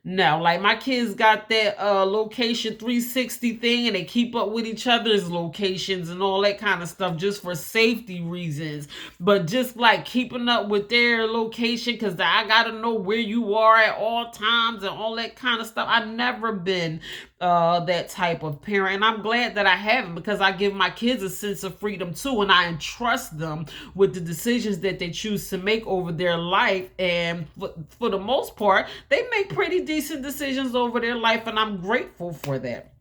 Speaker 1: no, like my kids got that location 360 thing, and they keep up with each other's locations and all that kind of stuff just for safety reasons. But just like keeping up with their location, because I got to know where you are at all times and all that kind of stuff. I've never been that type of parent, and I'm glad that I haven't, because I give my kids a sense of freedom too, and I entrust them with the decisions that they choose to make over their life. And for the most part, they make pretty decent decisions over their life, and I'm grateful for that.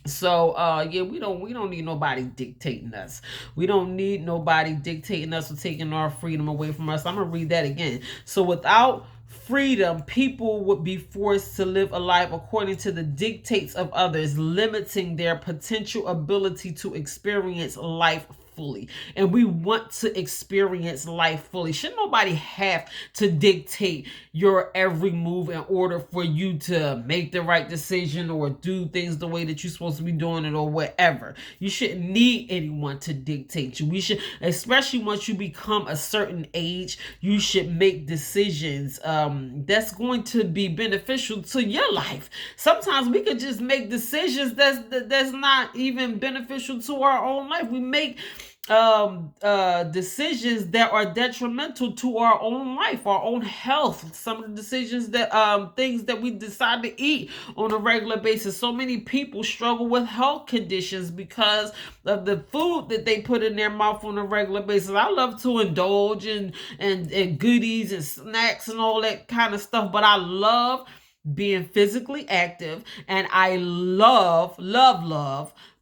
Speaker 1: So we don't need nobody dictating us. We don't need nobody dictating us or taking our freedom away from us. I'm gonna read that again. So without freedom, people would be forced to live a life according to the dictates of others, limiting their potential ability to experience life fully, and we want to experience life fully. Should nobody have to dictate your every move in order for you to make the right decision or do things the way that you're supposed to be doing it or whatever. You shouldn't need anyone to dictate you. We should, especially once you become a certain age, you should make decisions that's going to be beneficial to your life. Sometimes we could just make decisions that's not even beneficial to our own life. We make decisions that are detrimental to our own life, our own health. Some of the decisions that things that we decide to eat on a regular basis. So many people struggle with health conditions because of the food that they put in their mouth on a regular basis. I love to indulge in and goodies and snacks and all that kind of stuff, but I love being physically active, and I love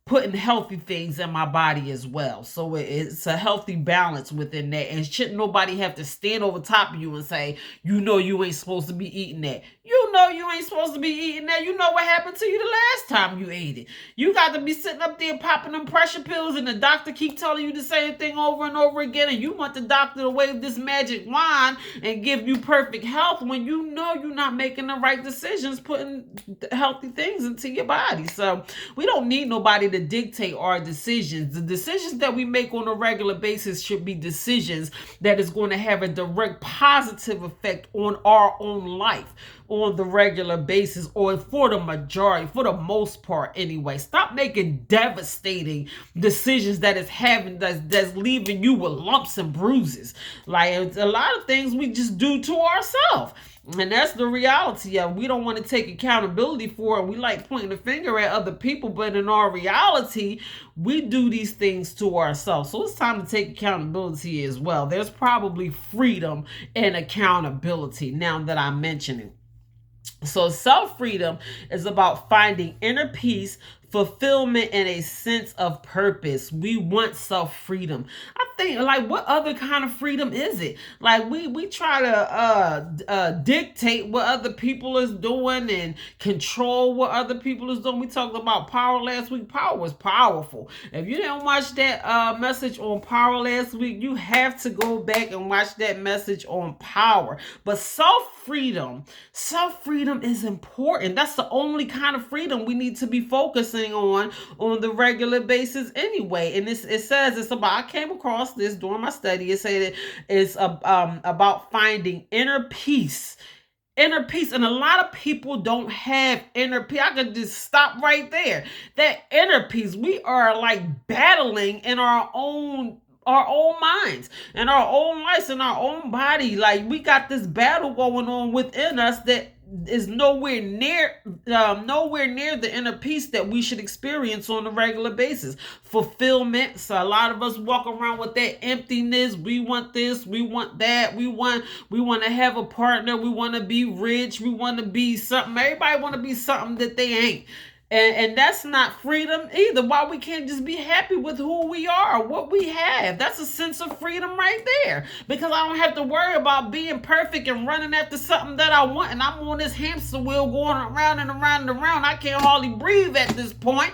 Speaker 1: putting healthy things in my body as well. So it's a healthy balance within that. And shouldn't nobody have to stand over top of you and say, you know you ain't supposed to be eating that. You know you ain't supposed to be eating that. You know what happened to you the last time you ate it. You got to be sitting up there popping them pressure pills and the doctor keep telling you the same thing over and over again, and you want the doctor to wave this magic wand and give you perfect health when you know you're not making the right decisions, putting healthy things into your body. So we don't need nobody to dictate our decisions. The decisions that we make on a regular basis should be decisions that is going to have a direct positive effect on our own life on the regular basis, or for the majority, for the most part anyway. Stop making devastating decisions that's leaving you with lumps and bruises. Like, a lot of things we just do to ourselves. And that's the reality of it. We don't want to take accountability for it. We like pointing the finger at other people, but in our reality, we do these things to ourselves. So it's time to take accountability as well. There's probably freedom and accountability now that I mention it. So self-freedom is about finding inner peace, fulfillment, and a sense of purpose. We want self-freedom. I think, like, what other kind of freedom is it? Like, we try to dictate what other people is doing and control what other people is doing. We talked about power last week. Power was powerful. If you didn't watch that message on power last week, you have to go back and watch that message on power. But self-freedom is important. That's the only kind of freedom we need to be focusing on the regular basis anyway. And it says it's about, I came across this during my study. It said it's about finding inner peace. Inner peace. And a lot of people don't have inner peace. I could just stop right there. That inner peace, we are like battling in our own minds and our own lives and our own body. Like, we got this battle going on within us that is nowhere near the inner peace that we should experience on a regular basis. Fulfillment. So a lot of us walk around with that emptiness. We want this, we want that, we want to have a partner, we want to be rich, we want to be something. Everybody want to be something that they ain't. And that's not freedom either. Why we can't just be happy with who we are, what we have? That's a sense of freedom right there. Because I don't have to worry about being perfect and running after something that I want. And I'm on this hamster wheel going around and around and around. I can't hardly breathe at this point,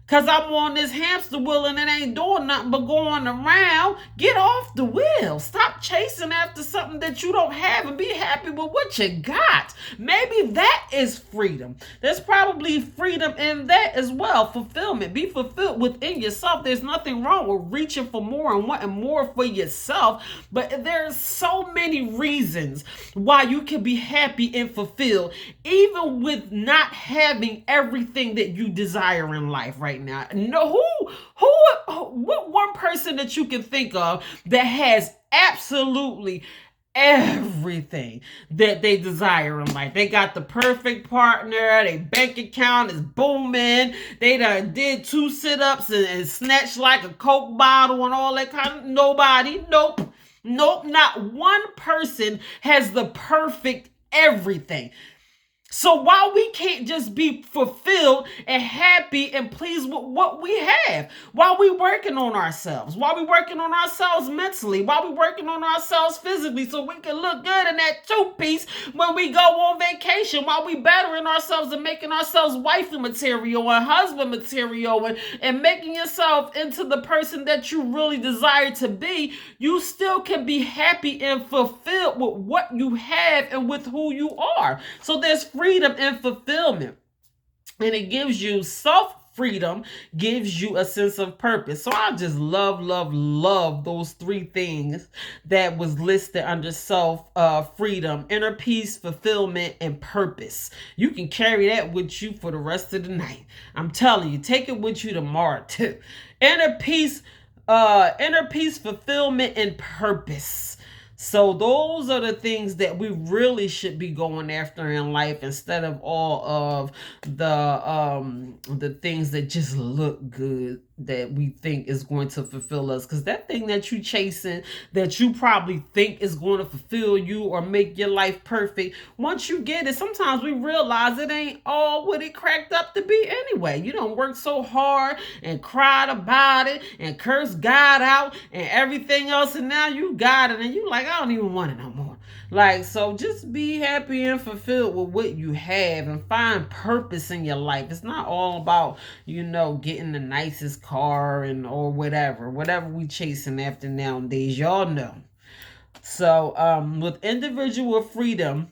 Speaker 1: because I'm on this hamster wheel and it ain't doing nothing but going around. Get off the wheel. Stop chasing after something that you don't have and be happy with what you got. Maybe that is freedom. There's probably freedom in that as well. Fulfillment. Be fulfilled within yourself. There's nothing wrong with reaching for more and wanting more for yourself. But there's so many reasons why you can be happy and fulfilled, even with not having everything that you desire in life right now. No, what one person that you can think of that has absolutely everything that they desire in life? They got the perfect partner, their bank account is booming, they done did 2 sit-ups and snatched like a Coke bottle and all that kind of. Nobody. Nope, not one person has the perfect everything. So why we can't just be fulfilled and happy and pleased with what we have? Why we working on ourselves? Why we working on ourselves mentally? Why we working on ourselves physically so we can look good in that two-piece when we go on vacation? Why we bettering ourselves and making ourselves wifey material and husband material and making yourself into the person that you really desire to be? You still can be happy and fulfilled with what you have and with who you are. So there's freedom and fulfillment, and it gives you freedom, gives you a sense of purpose. So I just love those three things that was listed under self freedom: inner peace, fulfillment, and purpose. You can carry that with you for the rest of the night. I'm telling you, take it with you tomorrow too. Inner peace, fulfillment, and purpose. So those are the things that we really should be going after in life, instead of all of the things that just look good that we think is going to fulfill us. Because that thing that you chasing, that you probably think is going to fulfill you or make your life perfect, once you get it, sometimes we realize it ain't all what it cracked up to be anyway. You don't work so hard and cried about it and cursed God out and everything else, and now you got it and you like, I don't even want it no more. Like, so just be happy and fulfilled with what you have and find purpose in your life. It's not all about, getting the nicest car or whatever we chasing after nowadays. Y'all know. So with individual freedom,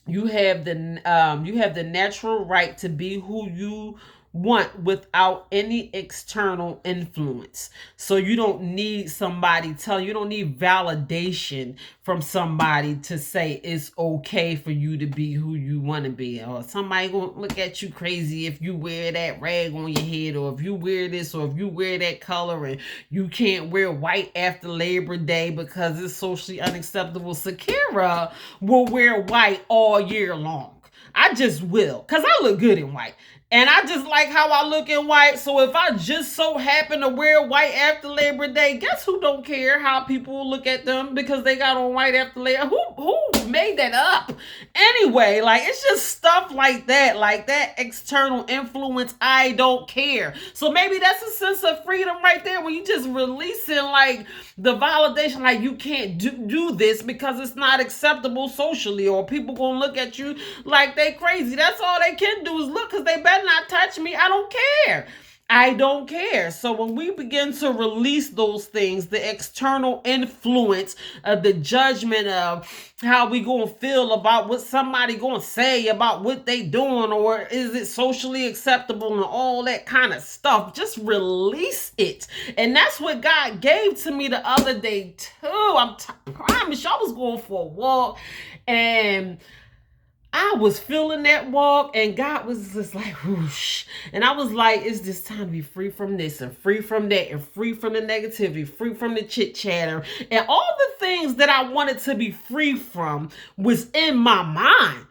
Speaker 1: you have the natural right to be who you want without any external influence. So you don't need you don't need validation from somebody to say it's okay for you to be who you want to be, or somebody gonna look at you crazy if you wear that rag on your head, or if you wear this, or if you wear that color, and you can't wear white after Labor Day because it's socially unacceptable. Shakira will wear white all year long. I just will, because I look good in white. And I just like how I look in white. So if I just so happen to wear white after Labor Day, guess who don't care how people look at them because they got on white after Labor? Who made that up? Anyway, like, it's just stuff like that external influence. I don't care. So maybe that's a sense of freedom right there, when you just releasing like the validation, like you can't do this because it's not acceptable socially, or people gonna look at you like they crazy. That's all they can do is look, because they better not touch me. I don't care. I don't care. So when we begin to release those things, the external influence of the judgment of how we gonna feel about what somebody gonna say about what they doing, or is it socially acceptable, and all that kind of stuff, just release it. And that's what God gave to me the other day too. I promise you, I was going for a walk, and I was feeling that walk, and God was just like, whoosh. And I was like, it's this time to be free from this and free from that and free from the negativity, free from the chit chatter. And all the things that I wanted to be free from was in my mind.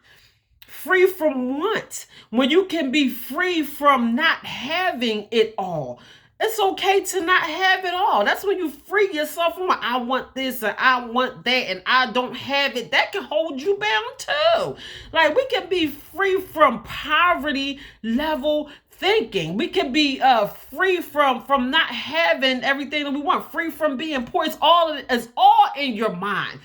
Speaker 1: Free from what? When you can be free from not having it all. It's okay to not have it all. That's when you free yourself from, I want this and I want that and I don't have it. That can hold you bound too. Like, we can be free from poverty level thinking. We can be free from not having everything that we want. Free from being poor. It's all in your mind.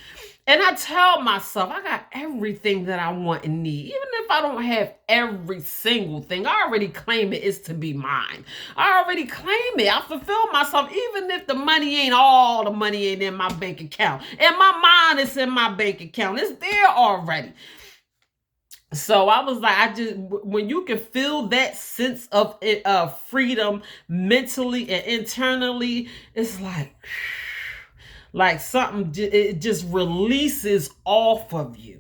Speaker 1: And I tell myself, I got everything that I want and need. Even if I don't have every single thing, I already claim it is to be mine. I already claim it. I fulfill myself, even if the money ain't in my bank account. And my mind is in my bank account. It's there already. So I was like, when you can feel that sense of freedom mentally and internally, it's like something, it just releases off of you,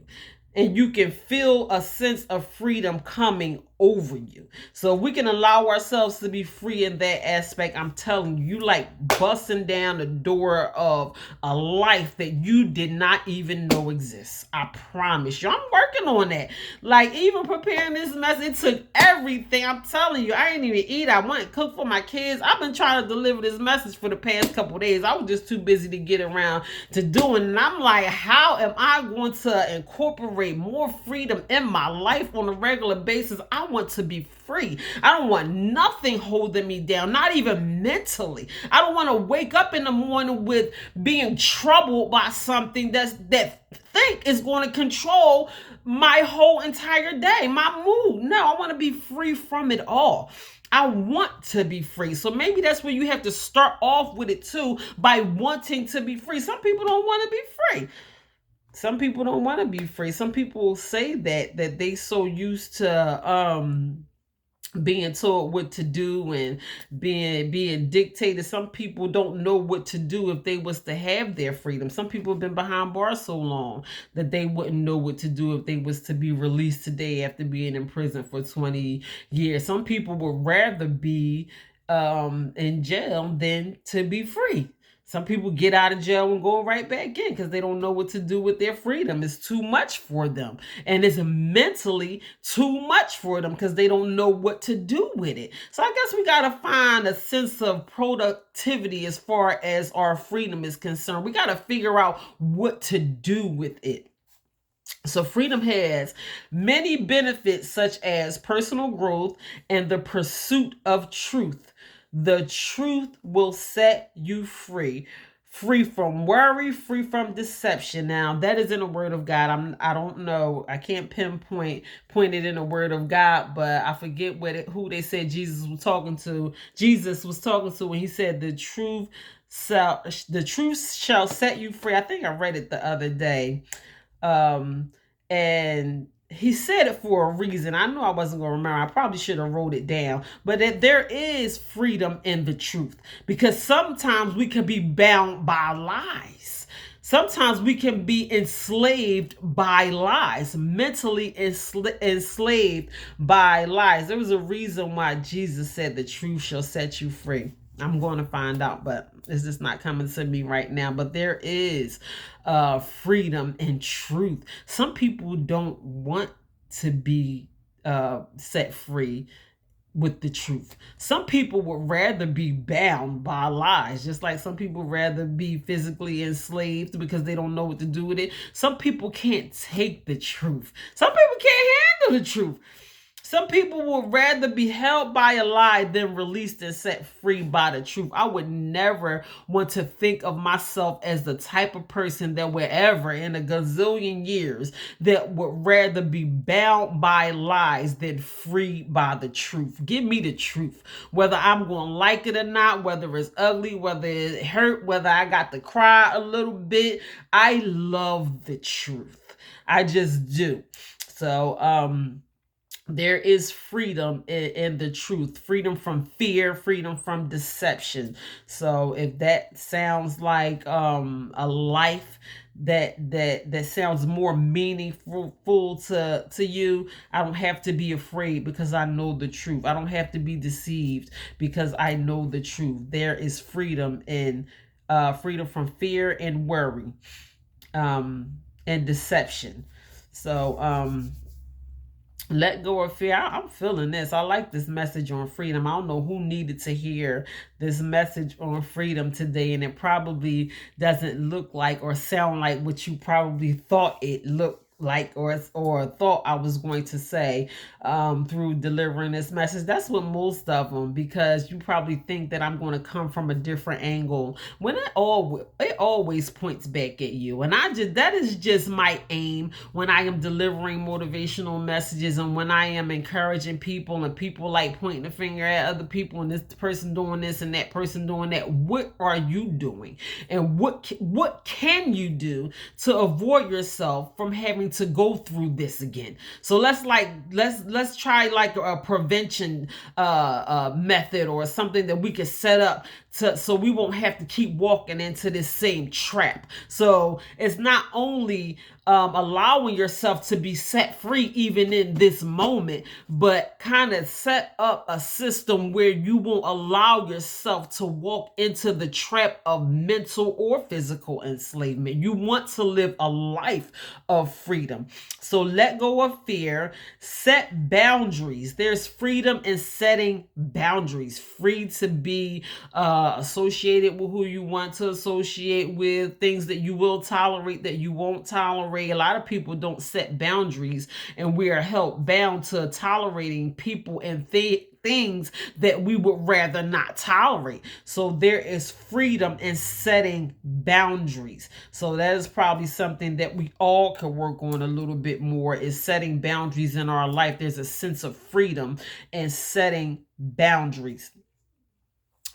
Speaker 1: and you can feel a sense of freedom coming over you. So we can allow ourselves to be free in that aspect. I'm telling you, you like busting down the door of a life that you did not even know exists. I promise you, I'm working on that. Like, even preparing this message, it took everything. I'm telling you, I didn't even eat. I went and cooked for my kids. I've been trying to deliver this message for the past couple of days. I was just too busy to get around to doing it. And I'm like, how am I going to incorporate tolerate more freedom in my life on a regular basis. I want to be free. I don't want nothing holding me down, not even mentally. I don't want to wake up in the morning with being troubled by something that think is going to control my whole entire day, my mood. No, I want to be free from it all. I want to be free. So maybe that's where you have to start off with it too, by wanting to be free. Some people don't want to be free. Some people don't want to be free. Some people say that they so used to being told what to do and being dictated. Some people don't know what to do if they was to have their freedom. Some people have been behind bars so long that they wouldn't know what to do if they was to be released today after being in prison for 20 years. Some people would rather be in jail than to be free. Some people get out of jail and go right back in because they don't know what to do with their freedom. It's too much for them. And it's mentally too much for them because they don't know what to do with it. So I guess we got to find a sense of productivity as far as our freedom is concerned. We got to figure out what to do with it. So freedom has many benefits such as personal growth and the pursuit of truth. The truth will set you free. Free from worry, free from deception. Now, that is in the word of God. I don't know. I can't point it in the word of God, but I forget who they said Jesus was talking to. Jesus was talking to when he said the truth shall set you free. I think I read it the other day. And he said it for a reason. I knew I wasn't going to remember. I probably should have wrote it down. But that there is freedom in the truth. Because sometimes we can be bound by lies. Sometimes we can be enslaved by lies. Mentally enslaved by lies. There was a reason why Jesus said the truth shall set you free. I'm going to find out, but it's just not coming to me right now. But there is freedom and truth. Some people don't want to be set free with the truth. Some people would rather be bound by lies, just like some people rather be physically enslaved because they don't know what to do with it. Some people can't take the truth. Some people can't handle the truth. Some people would rather be held by a lie than released and set free by the truth. I would never want to think of myself as the type of person that would ever in a gazillion years that would rather be bound by lies than free by the truth. Give me the truth. Whether I'm going to like it or not, whether it's ugly, whether it hurt, whether I got to cry a little bit. I love the truth. I just do. So, there is freedom in the truth, freedom from fear, freedom from deception. So if that sounds like a life that sounds more meaningful to you, I don't have to be afraid because I know the truth. I don't have to be deceived because I know the truth. There is freedom in freedom from fear and worry and deception. So let go of fear. I'm feeling this. I like this message on freedom. I don't know who needed to hear this message on freedom today, and it probably doesn't look like or sound like what you probably thought it looked like or thought I was going to say through delivering this message. That's what most of them, because you probably think that I'm going to come from a different angle when it always points back at you. And that is just my aim when I am delivering motivational messages and when I am encouraging people and people like pointing the finger at other people and this person doing this and that person doing that. What are you doing? And what can you do to avoid yourself from having to go through this again? So let's try like a prevention method or something that we could set up so we won't have to keep walking into this same trap. So it's not only allowing yourself to be set free even in this moment, but kind of set up a system where you won't allow yourself to walk into the trap of mental or physical enslavement. You want to live a life of freedom. So let go of fear, set boundaries. There's freedom in setting boundaries, free to be associated with who you want to associate with, things that you will tolerate, that you won't tolerate. tolerate. A lot of people don't set boundaries, and we are held bound to tolerating people and things that we would rather not tolerate. So there is freedom in setting boundaries. So that is probably something that we all could work on a little bit more, is setting boundaries in our life. There's a sense of freedom in setting boundaries.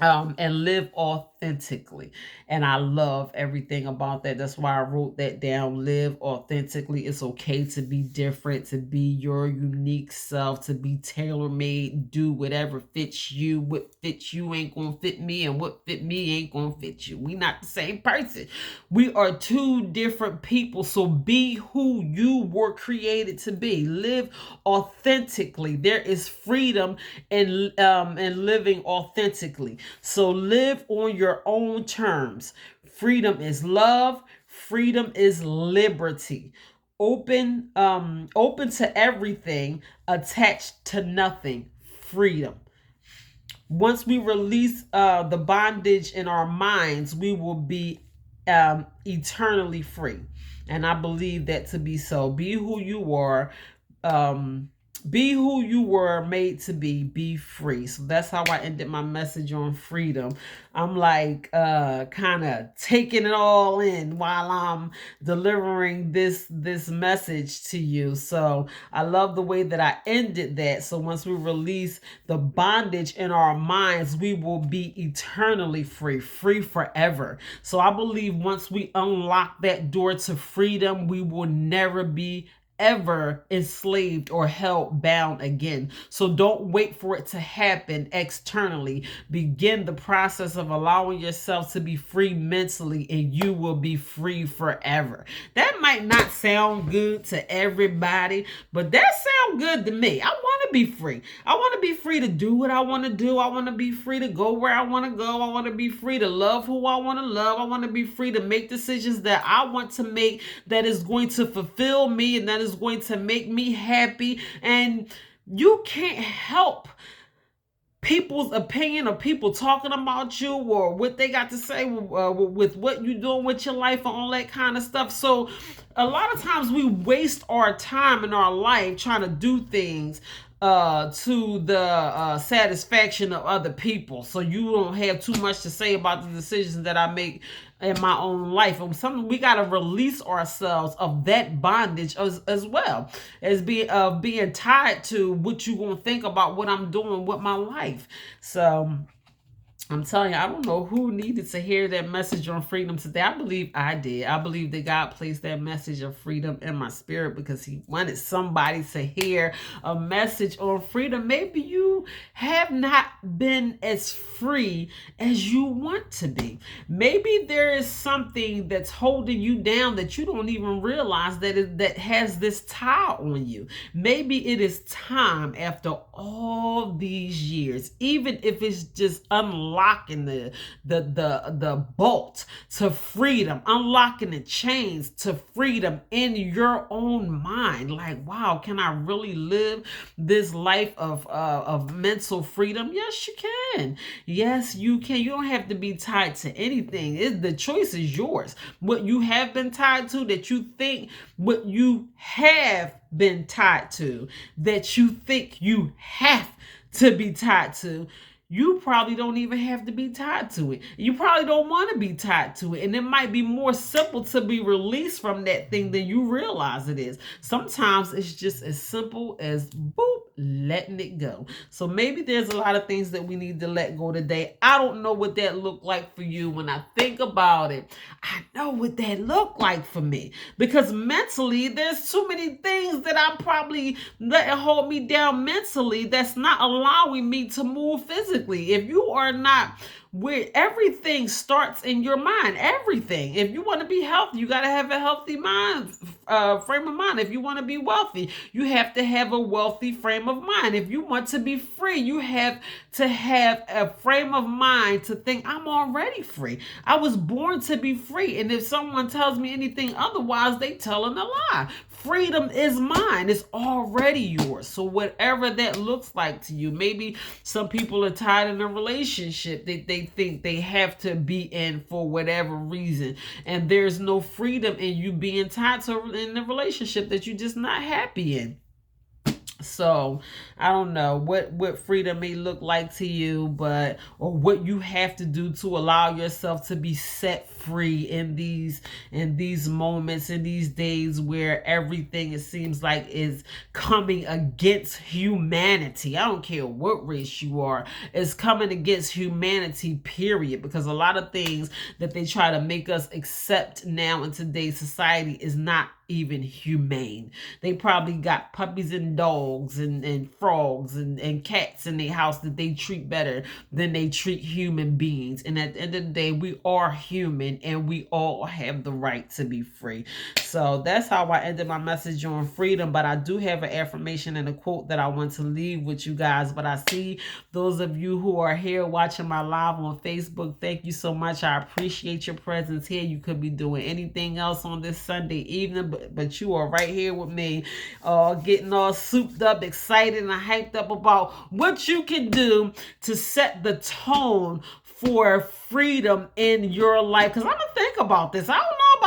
Speaker 1: And live authentically. And I love everything about that. That's why I wrote that down. Live authentically. It's okay to be different, to be your unique self, to be tailor-made. Do whatever fits you. What fits you ain't gonna fit me, and what fit me ain't gonna fit you. We not the same person. We are two different people. So be who you were created to be. Live authentically. There is freedom in living authentically. So live on your own terms. Freedom is love. Freedom is liberty. Open to everything, attached to nothing. Freedom. Once we release the bondage in our minds, we will be eternally free. And I believe that to be so. Be who you are. Be who you were made to be. Be free. So that's how I ended my message on freedom. I'm like kind of taking it all in while I'm delivering this message to you. So I love the way that I ended that. So once we release the bondage in our minds, we will be eternally free, free forever. So I believe once we unlock that door to freedom, we will never be ever enslaved or held bound again. So don't wait for it to happen externally. Begin the process of allowing yourself to be free mentally, and you will be free forever. That might not sound good to everybody, but that sounds good to me. I want to be free. I want to be free to do what I want to do. I want to be free to go where I want to go. I want to be free to love who I want to love. I want to be free to make decisions that I want to make, that is going to fulfill me and that is going to make me happy. And you can't help people's opinion or people talking about you or what they got to say with what you're doing with your life and all that kind of stuff. So a lot of times we waste our time in our life trying to do things to the satisfaction of other people. So you don't have too much to say about the decisions that I make in my own life. And something we got to release ourselves of that bondage as well as being tied to what you gonna think about what I'm doing with my life. So I'm telling you, I don't know who needed to hear that message on freedom today. I believe I did. I believe that God placed that message of freedom in my spirit because he wanted somebody to hear a message on freedom. Maybe you have not been as free as you want to be. Maybe there is something that's holding you down that you don't even realize that has this tie on you. Maybe it is time, after all these years, even if it's just unlocking the bolt to freedom, unlocking the chains to freedom in your own mind. Like, wow, can I really live this life of mental freedom? Yes, you can. Yes, you can. You don't have to be tied to anything. The choice is yours. What you have been tied to, that you think, what you have been tied to, that you think you have to be tied to, you probably don't even have to be tied to it. You probably don't want to be tied to it. And it might be more simple to be released from that thing than you realize it is. Sometimes it's just as simple as boop, letting it go. So maybe there's a lot of things that we need to let go today. I don't know what that looked like for you. When I think about it, I know what that looked like for me, because mentally there's too many things that I'm probably letting hold me down mentally that's not allowing me to move physically. If you are not, where everything starts in your mind, everything. If you want to be healthy, you got to have a healthy mind, frame of mind. If you want to be wealthy, you have to have a wealthy frame of mind. If you want to be free, you have to have a frame of mind to think, I'm already free. I was born to be free. And if someone tells me anything otherwise, they telling a lie. freedom is mine. It's already yours. So whatever that looks like to you, maybe some people are tied in a relationship that they think they have to be in for whatever reason. And there's no freedom in you being tied to in a relationship that you're just not happy in. So I don't know what freedom may look like to you, but or what you have to do to allow yourself to be set free in these moments, in these days where everything, it seems like, is coming against humanity. I don't care what race you are, it's coming against humanity, period. Because a lot of things that they try to make us accept now in today's society is not even humane. They probably got puppies and dogs and frogs and cats in their house that they treat better than they treat human beings. And at the end of the day, we are human and we all have the right to be free. So that's how I ended my message on freedom. But I do have an affirmation and a quote that I want to leave with you guys. But I see those of you who are here watching my live on Facebook, thank you so much. I appreciate your presence here. You could be doing anything else on this Sunday evening, but you are right here with me, getting all souped up, excited, and hyped up about what you can do to set the tone for freedom in your life. Because I'm going to think about this. I don't know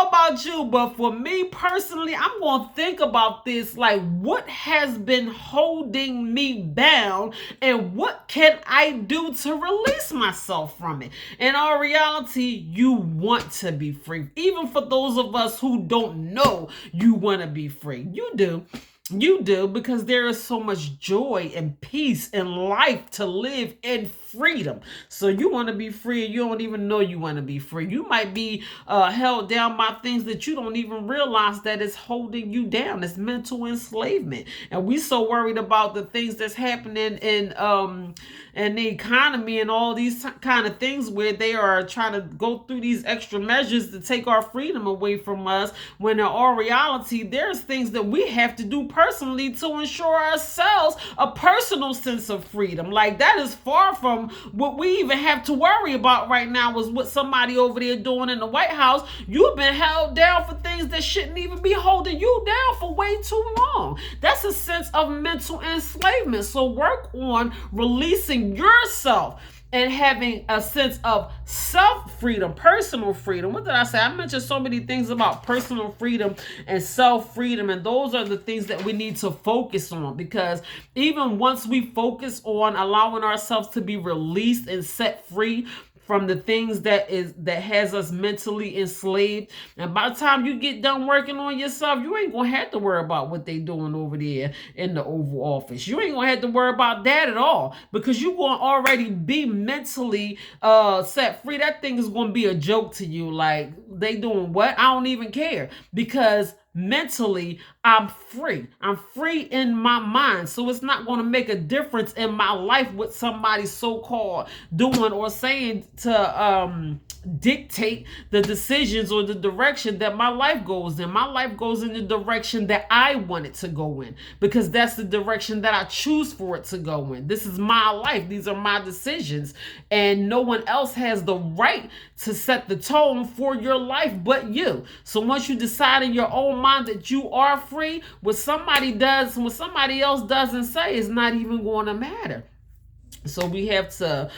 Speaker 1: about you. But for me personally, I'm going to think about this, like, what has been holding me bound and what can I do to release myself from it? In our reality, you want to be free. Even for those of us who don't know you want to be free, you do. You do, because there is so much joy and peace in life to live in freedom. So you want to be free and you don't even know you want to be free. You might be held down by things that you don't even realize that is holding you down. It's mental enslavement. And we so worried about the things that's happening in the economy and all these kind of things where they are trying to go through these extra measures to take our freedom away from us, when in our reality, there's things that we have to do personally to ensure ourselves a personal sense of freedom. Like, that is far from what we even have to worry about right now, is what somebody over there doing in the White House. You've been held down for things that shouldn't even be holding you down for way too long. That's a sense of mental enslavement. So work on releasing yourself and having a sense of self-freedom, personal freedom. What did I say? I mentioned so many things about personal freedom and self-freedom, and those are the things that we need to focus on, because even once we focus on allowing ourselves to be released and set free from the things that has us mentally enslaved, and by the time you get done working on yourself, you ain't gonna have to worry about what they doing over there in the Oval Office. You ain't gonna have to worry about that at all, because you gonna already be mentally set free. That thing is gonna be a joke to you. Like, they doing what? I don't even care, because mentally I'm free. I'm free in my mind. So it's not going to make a difference in my life what somebody's so-called doing or saying to dictate the decisions or the direction that my life goes in. My life goes in the direction that I want it to go in, because that's the direction that I choose for it to go in. This is my life. These are my decisions, and no one else has the right to set the tone for your life but you. So once you decide in your own mind that you are free, what somebody else does and say is not even going to matter. So we have to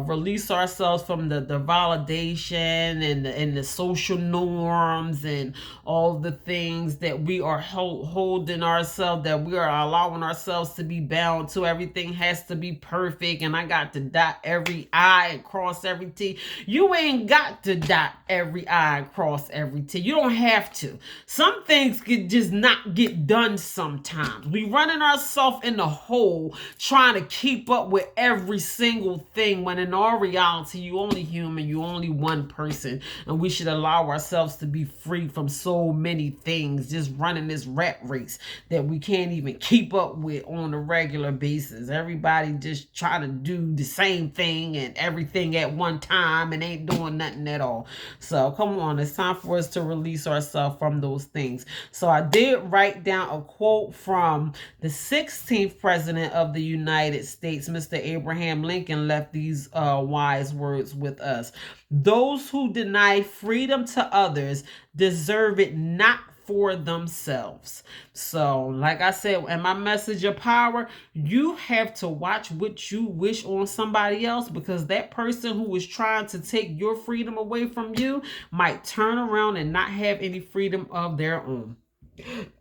Speaker 1: release ourselves from the validation and the social norms and all the things that we are holding ourselves, that we are allowing ourselves to be bound to. Everything has to be perfect, and I got to dot every I and cross every T. You ain't got to dot every I and cross every T. You don't have to. Some things could just not get done sometimes. We running ourselves in the hole trying to keep up with every single thing, when in our reality, you only human, you only one person, and we should allow ourselves to be free from so many things, just running this rat race that we can't even keep up with on a regular basis. Everybody just trying to do the same thing and everything at one time and ain't doing nothing at all. So come on, it's time for us to release ourselves from those things. So I did write down a quote from the 16th president of the United States, Mr. Abraham Lincoln. Left these wise words with us. Those who deny freedom to others deserve it not for themselves. So, like I said, in my message of power, you have to watch what you wish on somebody else, because that person who is trying to take your freedom away from you might turn around and not have any freedom of their own.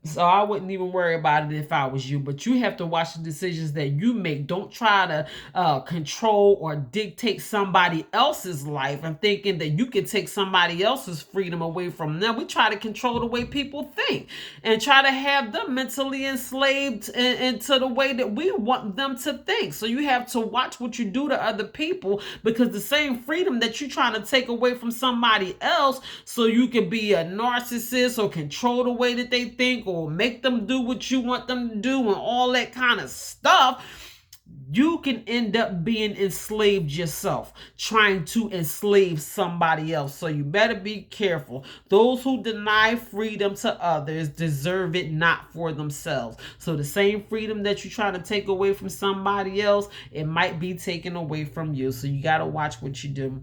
Speaker 1: So I wouldn't even worry about it if I was you. But you have to watch the decisions that you make. Don't try to control or dictate somebody else's life and thinking that you can take somebody else's freedom away from them. We try to control the way people think and try to have them mentally enslaved into the way that we want them to think. So you have to watch what you do to other people, because the same freedom that you're trying to take away from somebody else so you can be a narcissist or control the way that they think or make them do what you want them to do and all that kind of stuff, you can end up being enslaved yourself, trying to enslave somebody else. So you better be careful. Those who deny freedom to others deserve it not for themselves. So the same freedom that you're trying to take away from somebody else, it might be taken away from you. So you got to watch what you do.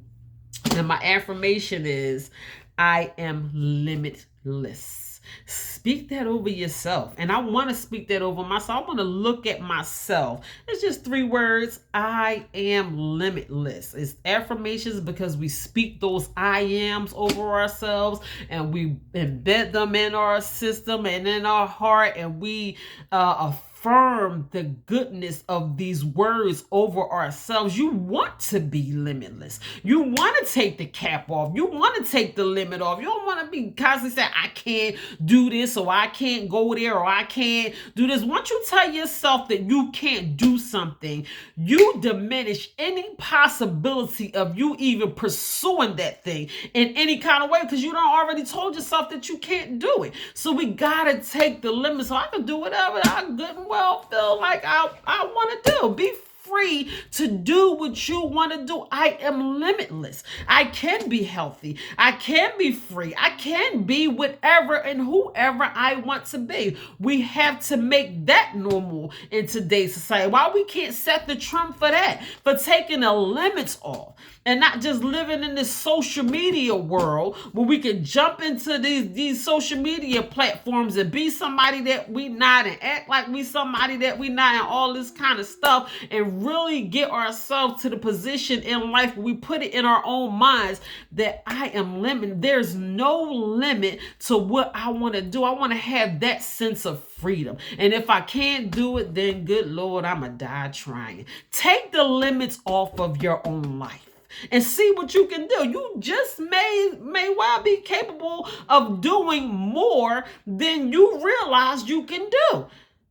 Speaker 1: And my affirmation is, I am limitless. Speak that over yourself. And I want to speak that over myself. I want to look at myself. It's just 3 words. I am limitless. It's affirmations because we speak those I ams over ourselves and we embed them in our system and in our heart, and we affirm the goodness of these words over ourselves. You want to be limitless. You want to take the cap off. You want to take the limit off. You don't want to be constantly saying, I can't do this, or I can't go there, or I can't do this. Once you tell yourself that you can't do something, you diminish any possibility of you even pursuing that thing in any kind of way, because you done already told yourself that you can't do it. So we gotta take the limit. So I can do whatever I good and well feel like I want to do. Be free to do what you want to do. I am limitless. I can be healthy. I can be free. I can be whatever and whoever I want to be. We have to make that normal in today's society. Why we can't set the trend for that? For taking the limits off and not just living in this social media world where we can jump into these social media platforms and be somebody that we not and act like we somebody that we not and all this kind of stuff, and really get ourselves to the position in life where we put it in our own minds that I am limited. There's no limit to what I want to do. I want to have that sense of freedom. And if I can't do it, then good Lord, I'm going to die trying. Take the limits off of your own life and see what you can do. You just may well be capable of doing more than you realize you can do.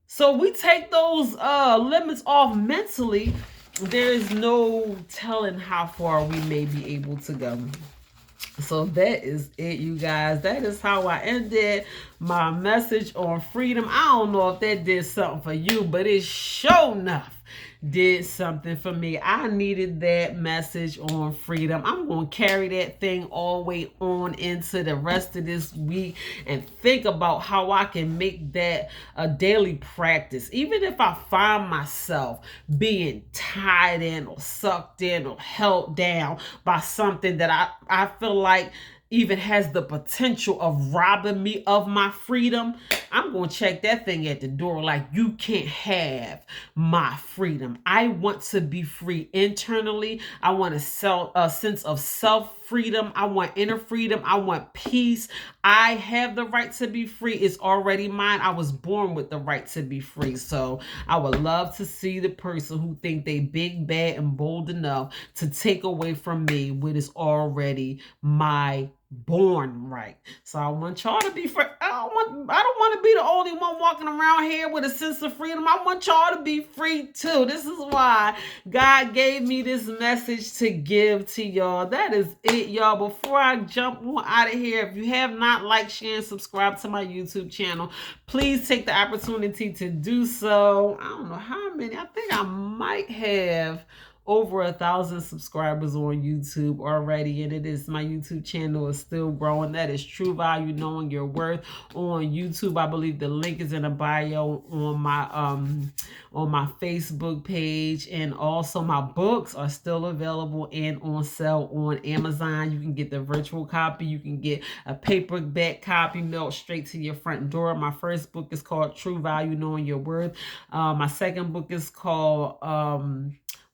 Speaker 1: So we take those limits off mentally. There is no telling how far we may be able to go. So that is it, you guys. That is how I ended my message on freedom. I don't know if that did something for you, but it sure enough did something for me. I needed that message on freedom. I'm going to carry that thing all the way on into the rest of this week and think about how I can make that a daily practice. Even if I find myself being tied in or sucked in or held down by something that I feel like even has the potential of robbing me of my freedom, I'm going to check that thing at the door. Like, you can't have my freedom. I want to be free internally. I want a sense of self-freedom. I want inner freedom. I want peace. I have the right to be free. It's already mine. I was born with the right to be free. So I would love to see the person who think they big, bad, and bold enough to take away from me what is already my born right. So I want y'all to be free. I don't want to be the only one walking around here with a sense of freedom. I want y'all to be free too. This is why God gave me this message to give to y'all. That is it, y'all. Before I jump out of here, if you have not liked, share, and subscribe to my YouTube channel, please take the opportunity to do so. I don't know how many. I think I might have over 1,000 subscribers on YouTube already, and my YouTube channel is still growing. That is True Value, Knowing Your Worth on YouTube. I believe the link is in the bio on my Facebook page, and also my books are still available and on sale on Amazon. You can get the virtual copy, you can get a paperback copy mailed straight to your front door. My first book is called True Value, Knowing Your Worth. My second book is called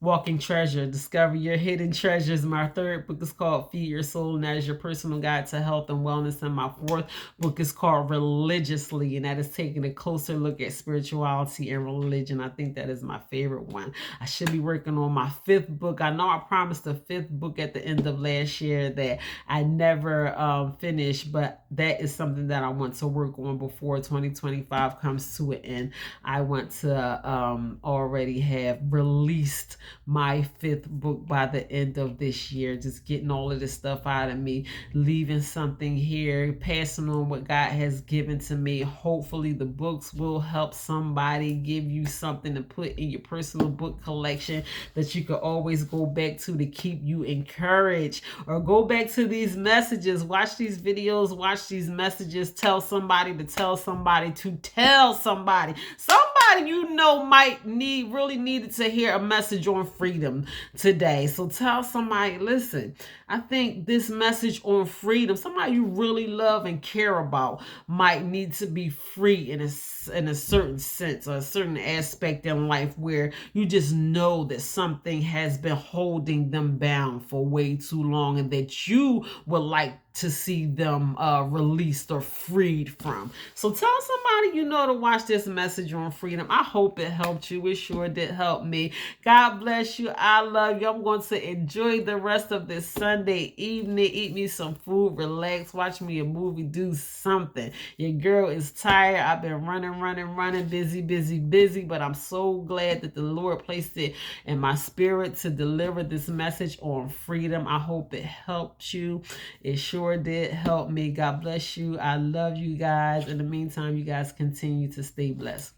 Speaker 1: Walking Treasure, Discover Your Hidden Treasures. My third book is called Feed Your Soul, and that is your personal guide to health and wellness. And my fourth book is called Religiously, and that is taking a closer look at spirituality and religion. I think that is my favorite one. I should be working on my fifth book. I know I promised a fifth book at the end of last year that I never finished, but that is something that I want to work on before 2025 comes to an end. I want to already have released my fifth book by the end of this year. Just getting all of this stuff out of me, leaving something here, passing on what God has given to me. Hopefully the books will help somebody, give you something to put in your personal book collection that you could always go back to keep you encouraged, or go back to these messages, watch these videos, watch these messages, tell somebody to tell somebody to tell somebody. Somebody you know might really needed to hear a message on freedom today. So tell somebody, listen, I think this message on freedom, somebody you really love and care about might need to be free in a certain sense, or a certain aspect in life where you just know that something has been holding them bound for way too long, and that you would like to see them released or freed from. So tell somebody you know to watch this message on freedom. I hope it helped you. It sure did help me. God bless you. I love you. I'm going to enjoy the rest of this Sunday evening. Eat me some food, relax, watch me a movie, do something. Your girl is tired. I've been running, busy, but I'm so glad that the Lord placed it in my spirit to deliver this message on freedom. I hope it helped you. It sure did help me. God bless you. I love you guys. In the meantime, you guys continue to stay blessed.